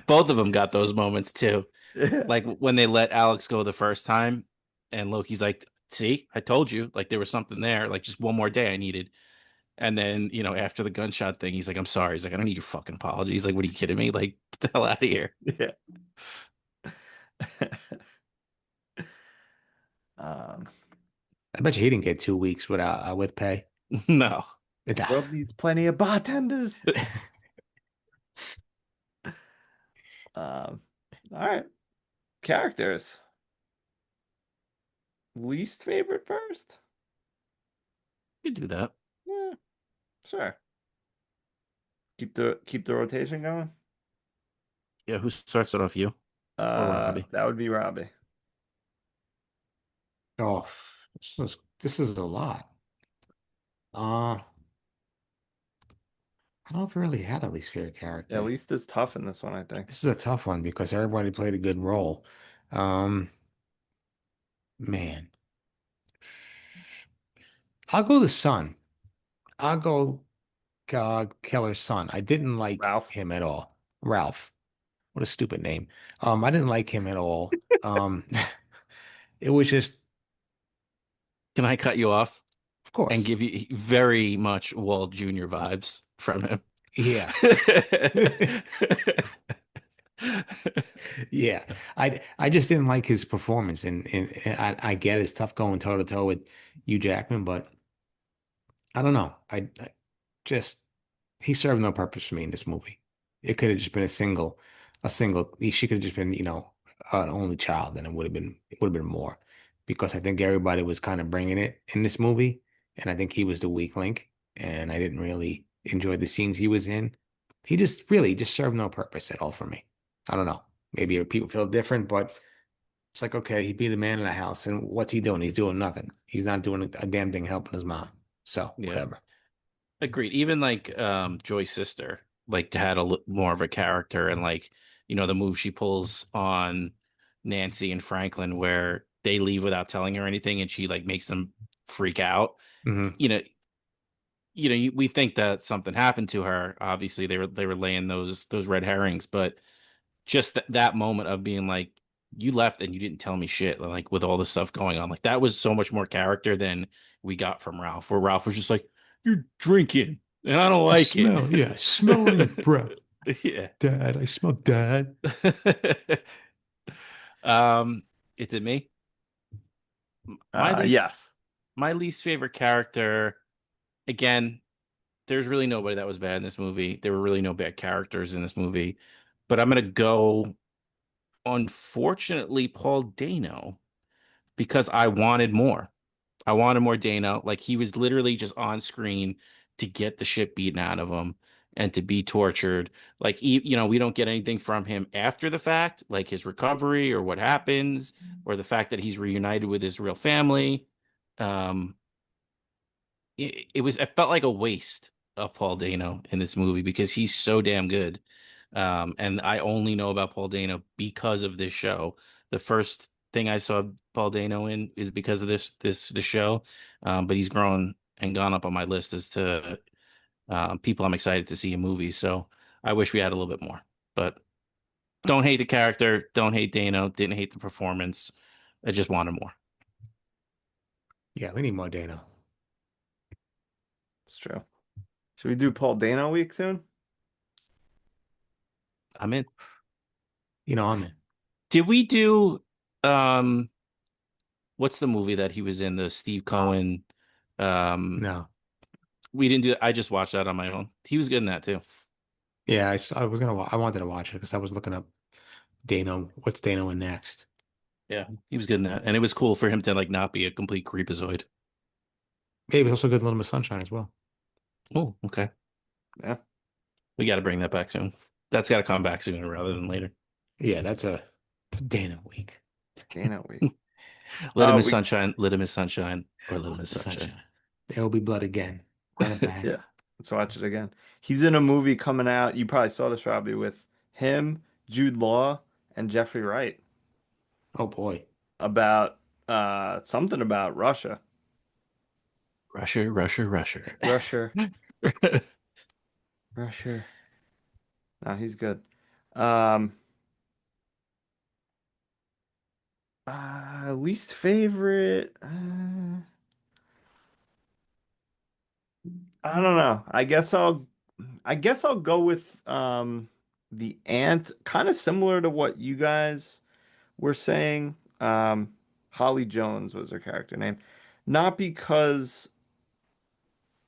Both of them got those moments too. Yeah. Like when they let Alex go the first time, and Loki's like, "See, I told you. Like there was something there. Like just one more day I needed." And then after the gunshot thing, he's like, "I'm sorry." He's like, "I don't need your fucking apology." He's like, "What are you kidding me? Like get the hell out of here." Yeah. Um, I bet you he didn't get 2 weeks with pay. No. world needs plenty of bartenders. All right. Characters. Least favorite first? You do that. Yeah, sure. Keep the rotation going. Yeah. Who starts it off? You or Robbie? That would be Robbie. Oh, this is a lot. Uh, I don't really have a least favorite At character. least is tough in this one, I think. This is a tough one because everybody played a good role. Um, man, I'll go the son. I'll go Keller's son. I didn't like Ralph. him at all. Ralph. What a stupid name. I didn't like him at all. It was just, Can I cut you off of and course, give you very much Walt Jr. vibes from him? yeah. Yeah, I just didn't like his performance, and I get it's tough going toe to toe with Hugh Jackman, but I don't know. I just he served no purpose for me in this movie. It could have just been a single. She could have just been, an only child, and it would have been more, because I think everybody was kind of bringing it in this movie, and I think he was the weak link, and I didn't really enjoy the scenes he was in. He just really just served no purpose at all for me. I don't know. Maybe people feel different, but it's like, okay, he be the man in the house, and what's he doing? He's doing nothing. He's not doing a damn thing helping his mom. So Yeah, whatever. agreed. Even like Joy's sister, like had more of a character, and like the move she pulls on Nancy and Franklin, where they leave without telling her anything, and she like makes them freak out. Hmm. You know, we think that something happened to her. Obviously, they were laying those red herrings, but just that moment of being like, you left and you didn't tell me shit, like with all the stuff going on, like that was so much more character than we got from Ralph, where Ralph was just like, you're drinking and I don't I like it. smell, yeah, I smell on your breath. Yeah. Dad, I smell dad. um it's at me. My least Yes. my least favorite character, again, there's really nobody that was bad in this movie. There were really no bad characters in this movie, but I'm gonna go, unfortunately, Paul Dano, because I wanted more. I wanted more Dano. Like, he was literally just on screen to get the shit beaten out of him and to be tortured. Like, we don't get anything from him after the fact, like his recovery or what happens, or the fact that he's reunited with his real family. Um, it felt like a waste of Paul Dano in this movie because he's so damn good. And I only know about Paul Dano because of this show. The first thing I saw Paul Dano in is because of this show. But he's grown and gone up on my list as to people I'm excited to see in movies. So I wish we had a little bit more. But don't hate the character, don't hate Dano, didn't hate the performance. I just wanted more. Yeah, we need more Dano. It's true. Should we do Paul Dano week soon? I'm in. I'm in. Did we do um what's the movie that he was in, the Steve Cohen? Um, No. we didn't do that. I just watched that on my own. He was good in that too. Yeah, I wanted to watch it because I was looking up Dano. What's Dano in next? Yeah, he was good in that, and it was cool for him to like not be a complete creepazoid. Maybe also good Little Miss Sunshine as well. Oh, okay. Yeah. We got to bring that back soon. That's got to come back sooner rather than later. Yeah, that's a Dano week. Dano week. Little Miss We Sunshine, Little Miss Sunshine, or Little Miss The Sunshine. Sunshine. There will be blood again. Run it back. yeah. Let's watch it again. He's in a movie coming out. You probably saw this, Robbie, with him, Jude Law, and Jeffrey Wright Oh boy. about something about Russia. Rusher, Rusher, Rusher. Russia. Russia. No, he's good. Um least favorite. I don't know. I guess I'll go with the ant, kind of similar to what you guys were saying. Holly Jones was her character name. Not because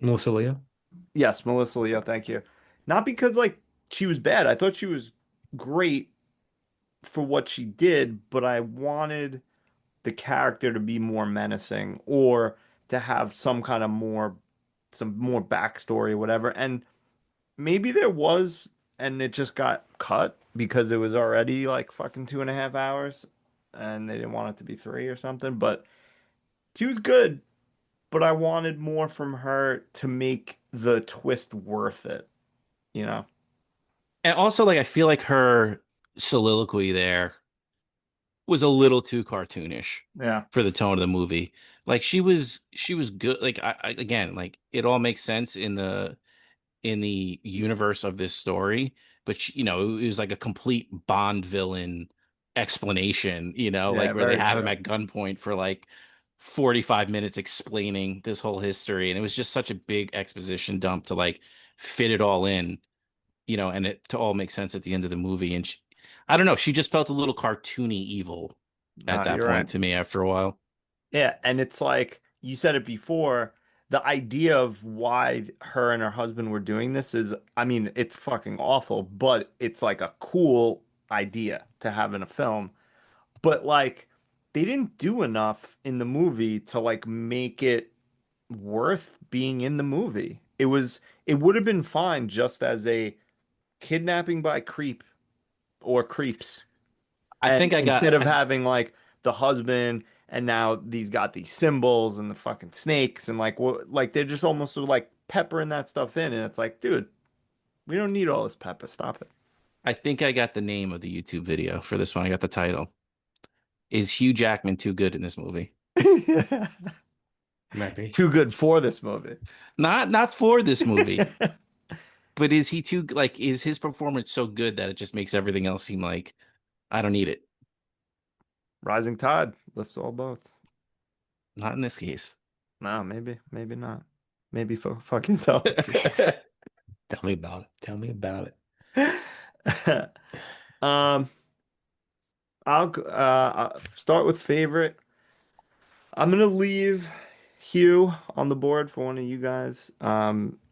Melissa Leo? yes, Melissa Leo, thank you. Not because like she was bad. I thought she was great for what she did, but I wanted the character to be more menacing or to have some more backstory, whatever. And maybe there was, and it just got cut because it was already like fucking 2.5 hours and they didn't want it to be three or something. But she was good, but I wanted more from her to make the twist worth it, you know? And also, like, I feel like her soliloquy there was a little too cartoonish Yeah. for the tone of the movie. Like, she was good. Like, again, like, it all makes sense in the universe of this story, but it was like a complete Bond villain explanation, Yeah, like where they very have him true. at gunpoint for like 45 minutes explaining this whole history, and it was just such a big exposition dump to like fit it all in, and it to all make sense at the end of the movie. And I don't know. She just felt a little cartoony evil at No, that you're right. point to me after a while. Yeah, and it's like you said it before, the idea of why her and her husband were doing this is, I mean, it's fucking awful, but it's like a cool idea to have in a film. But like they didn't do enough in the movie to like make it worth being in the movie. It would have been fine just as a kidnapping by creep or creeps. I And think I got instead of having like the husband and now these got these symbols and the fucking snakes and like what like they're just almost sort of like peppering that stuff in and it's like, dude, we don't need all this pepper. Stop I think I got the name of the YouTube video for this one. I got the title. Is Hugh Jackman too good in this movie? it. Might be. Too good for this movie. Not for this movie, but is he too like is his performance so good that it just makes everything else seem like I don't need it? Rising tide lifts all boats. Not in this case. No, maybe not. Maybe fuck yourself. Tell me about it. Tell me about Um, I'll start with favorite. I'm gonna leave Hugh on the board for one of you guys.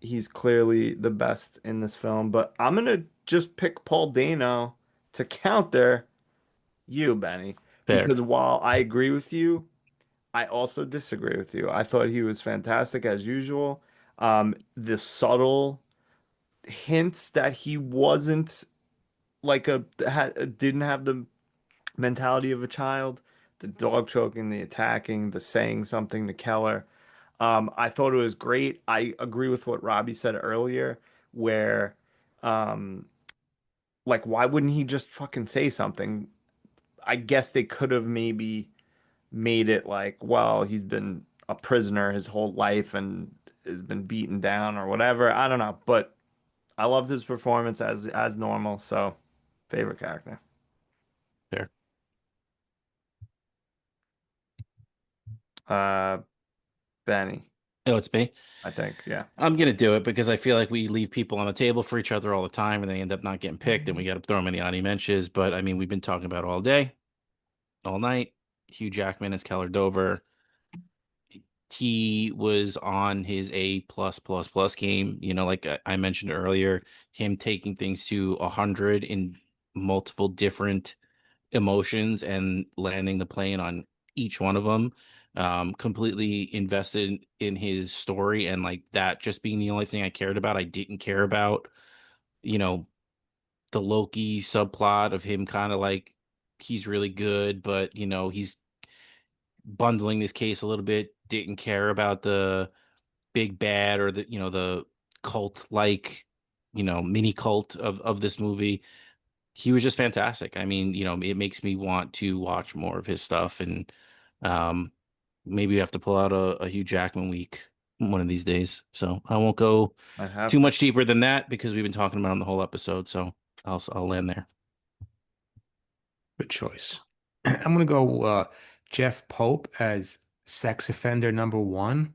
He's clearly the best in this film, but I'm gonna just pick Paul Dano to counter you, Benny, Fair. because while I agree with you, I also disagree with you. I thought he was fantastic as usual. The subtle hints that he wasn't like didn't have the mentality of a child, the dog choking, the attacking, the saying something to Keller. I thought it was great. I agree with what Robbie said earlier, where um, like why wouldn't he just fucking say something? I guess they could have maybe made it like, well, he's been a prisoner his whole life and has been beaten down or whatever. I don't know, but I loved his performance as normal. So, favorite character. Fair. Uh, Benny, Oh, it's me. I think. Yeah. I'm gonna do it because I feel like we leave people on the table for each other all the time, and they end up not getting picked, and we got to throw them in the audio mentions. But I mean, we've been talking about it all day, all night. Hugh Jackman as Keller Dover. He was on his A plus game. You know, like I mentioned earlier, him taking things to 100 in multiple different emotions and landing the plane on each one of them. Completely invested in his story and like that just being the only thing I cared about. I didn't care about, you know, the Loki subplot of him kind of like he's really good, but you know, he's bundling this case a little bit, didn't care about the big bad or the, you know, the cult like, you know, mini cult of this movie. He was just fantastic. I mean, you know, it makes me want to watch more of his stuff, and um, maybe we have to pull out a Hugh Jackman week one of these days. So I won't go I'd have too to. much deeper than that because we've been talking about him the whole episode. So I'll land there. Good choice. I'm gonna go Jeff Pope as sex offender number one.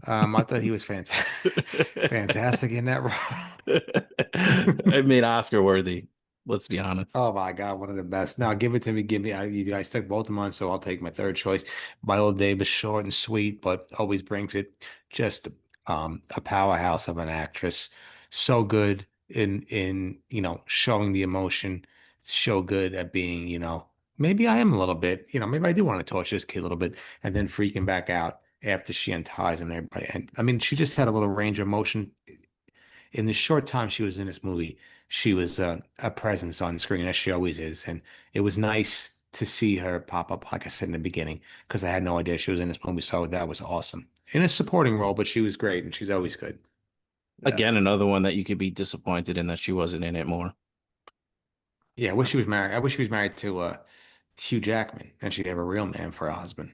I thought he was fantastic in that role. I mean, Oscar worthy. Let's be honest. Oh my God, one of the best. Now give it to me. Give me. You guys took both of mine, so I'll take my third choice. Viola Davis, short and sweet, but always brings it. Just a powerhouse of an actress. So good in showing the emotion. So good at being maybe I am a little bit maybe I do want to torture this kid a little bit, and then freaking back out after she unties him and everybody. And I mean, she just had a little range of emotion in the short time she was in this movie. She was a presence on screen, as she always is, and it was nice to see her pop up, like I said in the beginning, because I had no idea she was in this movie. So that was awesome in a supporting role, but she was great, and she's always good. Yeah. Again, another one that you could be disappointed in that she wasn't in it more. Yeah, I wish she was married. I wish she was married to Hugh Jackman, and she'd have a real man for a husband.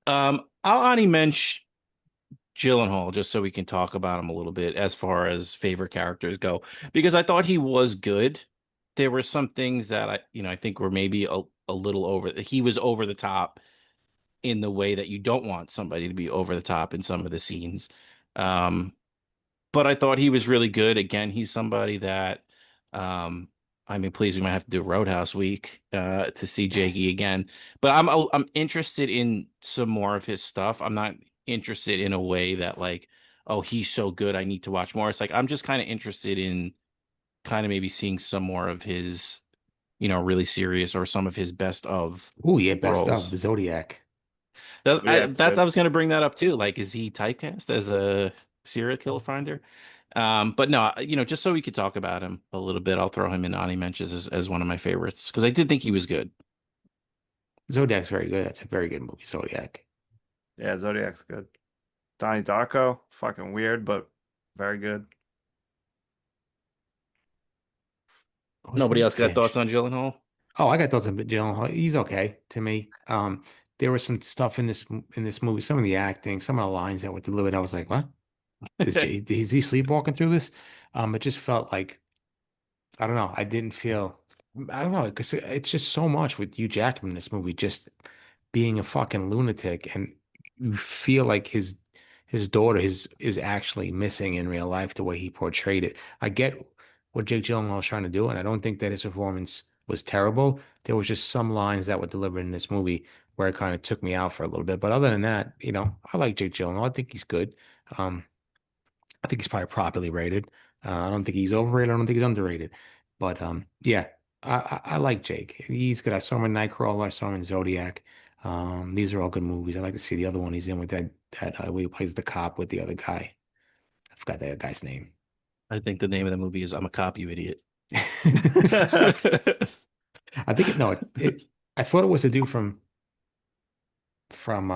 I'll only mention Gyllenhaal just so we can talk about him a little bit as far as favorite characters go, because I thought he was good. There were some things that I think were maybe a little over. He was over the top in the way that you don't want somebody to be over the top in some of the scenes. Um, but I thought he was really good. Again, he's somebody that, um, I mean, please, we might have to do Roadhouse Week to see Jakey again. But I'm interested in some more of his stuff. I'm not interested in a way that like, oh, he's so good, I need to watch more. It's like I'm just kind of interested in kind of maybe seeing some more of his, really serious or some of his best of Oh yeah, best of roles. Zodiac. Zodiac's I good. was going to bring that up too. Like, is he typecast as a serial killer finder? But no, just so we could talk about him a little bit, I'll throw him in Ani Mentions as one of my favorites because I did think he was good. Zodiac's very good. That's a very good movie, Zodiac. Yeah, Zodiac's good. Donnie Darko, fucking weird, but very good. What's Nobody the else got thoughts Finch? on Gyllenhaal? Oh, I got those on Gyllenhaal. He's okay to me. There was some stuff in this movie, some of the acting, some of the lines that were delivered. I was like, what? Is he sleepwalking through this? It just felt like I don't know. I didn't feel, I don't know, because it's just so much with Hugh Jackman in this movie, just being a fucking lunatic, and you feel like his daughter is actually missing in real life the way he portrayed it. I get what Jake Gyllenhaal is trying to do, and I don't think that his performance was terrible. There was just some lines that were delivered in this movie where it kind of took me out for a little bit. But other than that, I like Jake Gyllenhaal. I think he's good. Um, I think he's probably properly rated. I don't think he's overrated. I don't think he's underrated. But yeah, I like Jake. He's good. I saw him in Nightcrawler. I saw him in Zodiac. These are all good movies. I like to see the other one he's in with that where he plays the cop with the other guy. I forgot that guy's name. I think the name of the movie is I'm a Cop, You Idiot. I think no, I thought it was the dude from Friday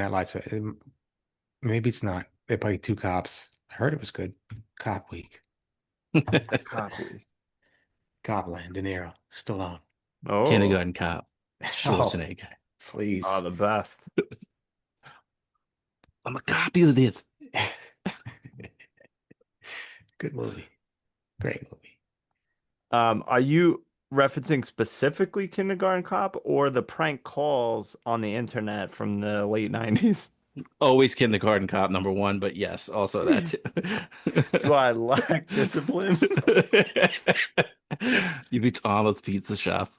Night Lights. But maybe it's not. They play two cops. I heard it was good. Cop Week. Copy. Copland, De Niro, Stallone. Oh, Kindergarten Cop, Oh, Schwarzenegger. oh, please. the best. I'm a cop, you idiot. Good movie. Great movie. Are you referencing specifically Kindergarten Cop or the prank calls on the internet from the late 90s? Always Kindergarten Cop number one, but yes, also that Do too. I lack discipline? You beat Arnold's Pizza Shop.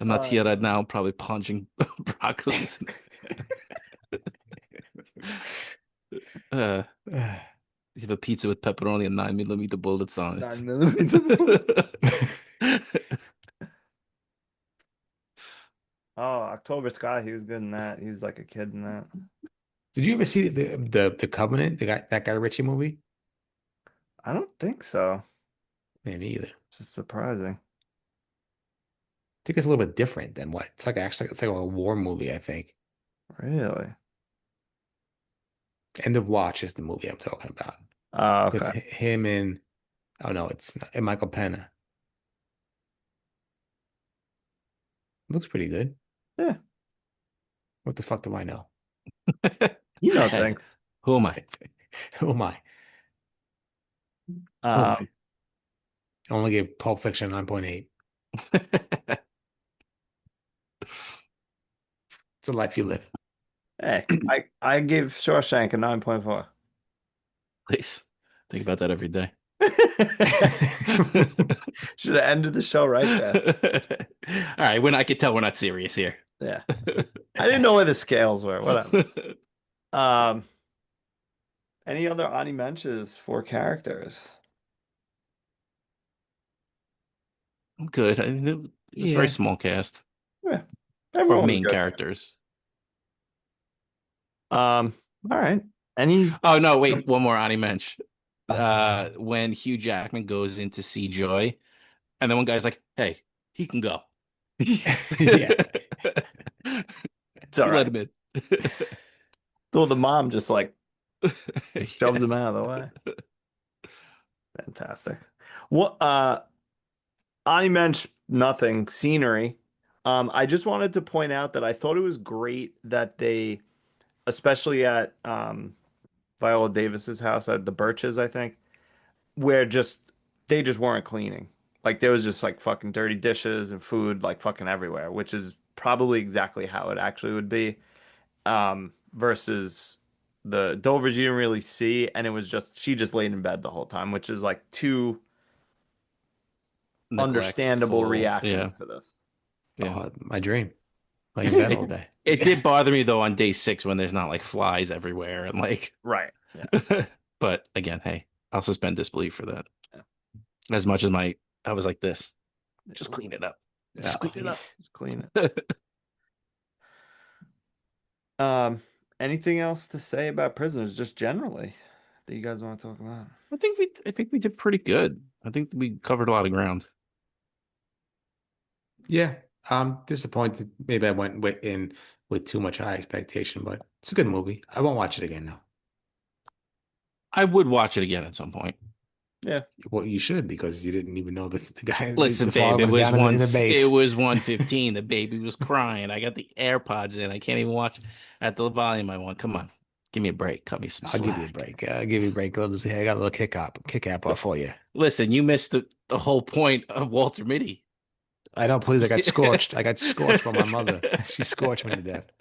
I'm not Uh, here right now, probably punching broccolis. Uh, you have a pizza with pepperoni and 9 millimeter bullets on it. 9 millimeter. Oh, October Sky, he was good in that. He was like a kid in that. Did you ever see the Covenant, that Guy Ritchie movie? I don't think so. Me either. Just surprising. I think it's a little bit different than what it's like. Actually, it's like a war movie. I think. Really? End of Watch is the movie I'm talking about Oh, with okay. him and oh no, it's not, and Michael Pena. Looks pretty good. Yeah. What the fuck do I know? You know Hey, things. who am I? Who am I? Who am I? Um, I only gave Pulp Fiction 9.8. It's a life you live. hey, I gave Shawshank a 9.4. Please think about that every day. Should have ended the show right there. All right, when I can tell we're not serious here. Yeah. I didn't know where the scales were. Whatever. Um, any other Ani mentions for characters? I'm good. It was a very Yeah. small cast Yeah. or Everyone was main good. characters. All right. Any Oh no, wait, one more Ani Mensch. When Hugh Jackman goes in to see Joy, and then one guy's like, "Hey, he can go." Yeah. It's all He let right. him in. Though the mom just like shoves Yeah. him out of the way. Fantastic. What Ani mentioned nothing scenery. I just wanted to point out that I thought it was great that they, especially at Viola Davis's house at the Birches, I think, where just they just weren't cleaning. Like there was just like fucking dirty dishes and food like fucking everywhere, which is probably exactly how it actually would be. Versus the Dovers you didn't really see, and it was just she just laid in bed the whole time, which is like two understandable Neglectful. Yeah. reactions to this. Yeah. My dream. Lay in bed all It, day. it did bother me though on day 6 when there's not like flies everywhere and like, Right. Yeah. but again, hey, I'll suspend disbelief for that. Yeah. As much as I was like this, just clean it up. Just clean it up. Just clean it. Anything else to say about Prisoners, just generally, that you guys want to talk about? I think we did pretty good. I think we covered a lot of ground. Yeah, I'm disappointed. Maybe I went in with too much high expectation, but it's a good movie. I won't watch it again now. I would watch it again at some point. Yeah. Well, you should because you didn't even know that the guy, Listen, the babe, father was down in the base. it was 1:15. The baby was crying. I got the AirPods in. I can't even watch at the volume I want. Come on. Give me a break. Cut me some I'll give you a slack. break. I'll give you a break. I got a little kick up for you. Listen, you missed the whole point of Walter Mitty. I don't please. I got scorched. I got scorched by my mother. She scorched me to death.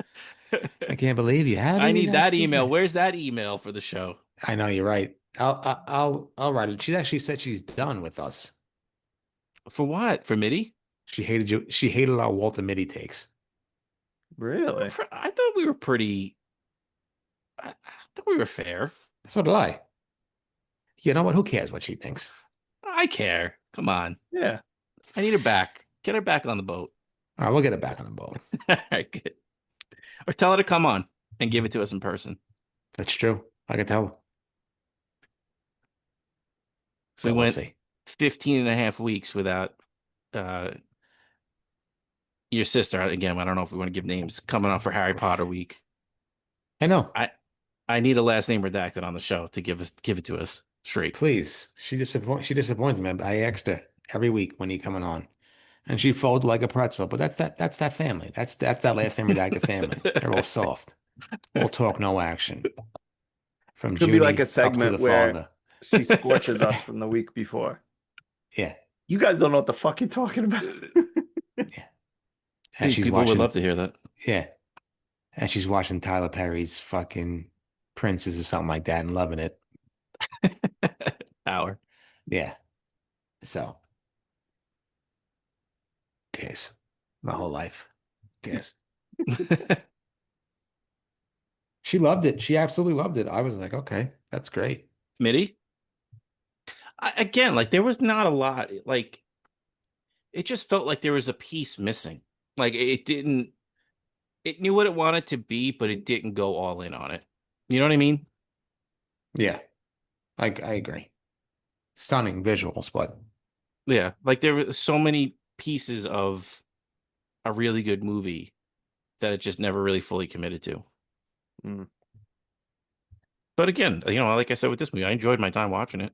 I can't believe you. How I did you need not that see email. that? Where's that email for the show? I know you're right. I'll write it. She actually said she's done with us. For what? For Mitty? She hated you. She hated our Walter Mitty takes. Really? I thought we were pretty. I thought we were fair. So did I. You know what? Who cares what she thinks? I care. Come on. Yeah. I need her back. Get her back on the boat. All right, we'll get it back on the boat. All right, good. Or tell her to come on and give it to us in person. That's true. I can tell. So we we'll went see. 15 and a half weeks without your sister. Again, I don't know if we want to give names, coming on for Harry Potter week. I know. I need a last name redacted on the show to give it to us straight. Please. She disappointed me. I asked her every week when you coming on. And she folded like a pretzel. But that's that family. That's that last name redacted family. They're all soft. All talk, no action. From Could be Judy like a up to segment the where father. she scorches us from the week before. Yeah. You guys don't know what the fuck you're talking about. Yeah. And she's People would watching. love to hear that. Yeah. And she's watching Tyler Perry's fucking Princes or something like that and loving it. Hour. Yeah. So, guess my whole life. Guess. She loved it. She absolutely loved it. I was like, okay, that's great. Mitty? Again, like there was not a lot. Like it just felt like there was a piece missing. Like it didn't. It knew what it wanted to be, but it didn't go all in on it. You know what I mean? Yeah, I agree. Stunning visuals, but Yeah, like there were so many pieces of a really good movie that it just never really fully committed to. Mm. But again, you know, like I said with this movie, I enjoyed my time watching it.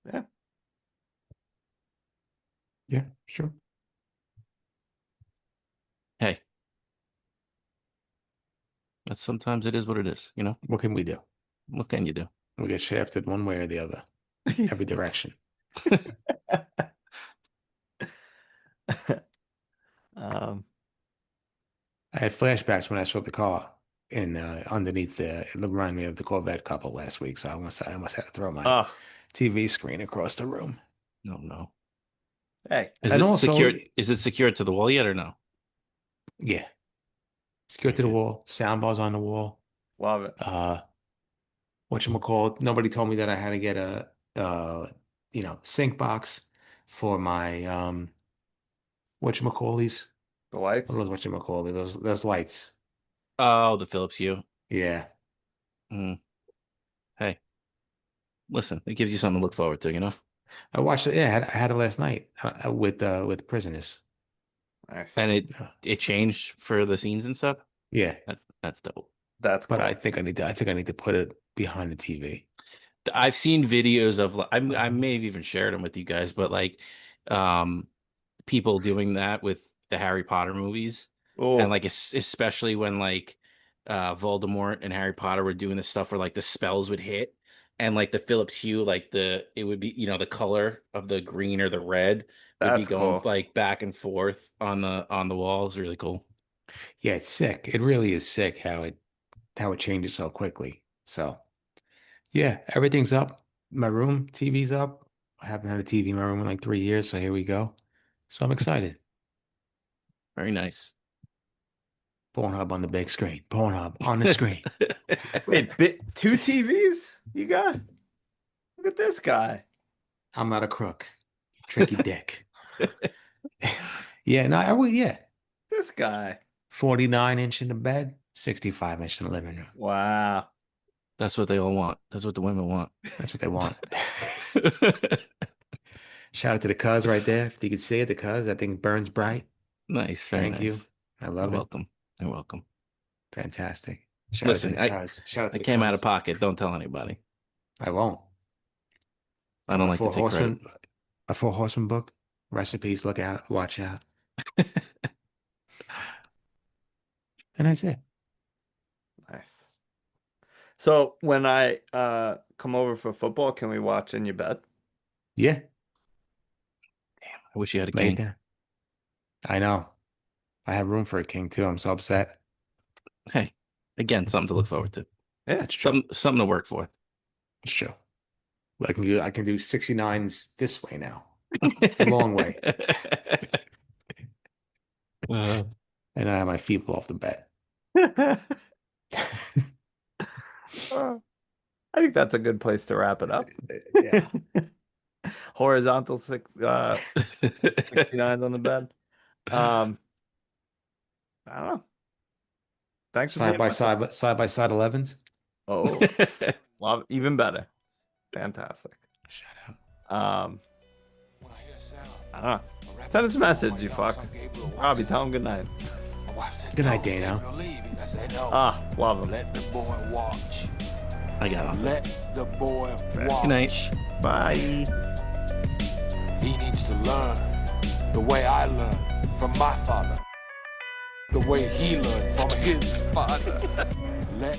Yeah. yeah, sure. Hey, that's sometimes it is what it is. You know, What can we do? what can you do? We get shafted one way or the other, every direction. I had flashbacks when I saw the car in underneath the. It reminded me of the Corvette couple last week, so I almost had to throw my Oh, TV screen across the room. No, no. hey. Is And it also- secured? Is it secured to the wall yet or no? Yeah, secured to the Okay. wall. Soundbars on the wall. Love it. Whatchamacallit, nobody told me that I had to get a sync box for my whatchamacallies. The lights. What are those whatchamacallit? Those lights. Oh, the Philips Hue. Yeah. Mm. Hey, listen, it gives you something to look forward to, you know? I watched it. Yeah, I had it last night with Prisoners. Nice. And it changed for the scenes and stuff. Yeah, That's dope. That's but cool. I think I need to put it behind the TV. I've seen videos of I may have even shared them with you guys, but like people doing that with the Harry Potter movies. Oh, And like especially when like Voldemort and Harry Potter were doing this stuff where like the spells would hit and like the Philips Hue, like it would be, you know, the color of the green or the red would be That's going cool. like back and forth on the walls. Really cool. Yeah, it's sick. It really is sick how how it changes so quickly. So yeah, everything's up. My room, TV's up. I haven't had a TV in my room in like 3 years, so here we go. So I'm excited. Very nice. Pornhub on the big screen. Pornhub on the screen. Wait, two TVs you got? Look at this guy. I'm not a crook. Tricky dick. Yeah, no, yeah. This guy. 49-inch in the bed, 65-inch in the living room. Wow. That's what they all want. That's what the women want. That's what they want. Shout out to the cuz right there. If you could see it, the cuz, that thing burns bright. Nice. Very Thank you. nice. I You're love it. welcome. You're welcome. Fantastic. Shout Listen, out to the cuz. Shout out to I the came out cuz. of pocket. Don't tell anybody. I won't. I don't My like to Four take credit. Horsemen, a Four Horsemen book. Recipes. Look out. Watch out. And that's it. Nice. So when I come over for football, can we watch in your bed? Yeah. I wish you had a Lay it king. down. I know. I have room for a king too. I'm so upset. Hey, again, something to look forward to. Yeah. That's true. Something to work for. That's true. I can do 69s this way now. The long way. And I have my feet off the bed. I think that's a good place to wrap it up. Yeah. Horizontal 69s on the bed. I don't know. Thanks for Side being by with us. side 11s. Oh, love, even better. Fantastic. Shout out. When I hear a sound, I don't know. I wrap Send up us a the door, message, my you young fucks. son Gabriel walks Robbie, in. tell him good night. My wife said, Good night, "No, Dano." Gabriel leaving." I said, "No. Love him. Let the boy watch. I got him. Let the boy watch. Good night. Bye. He needs to learn the way I learned from my father, the way he learned from his father. Let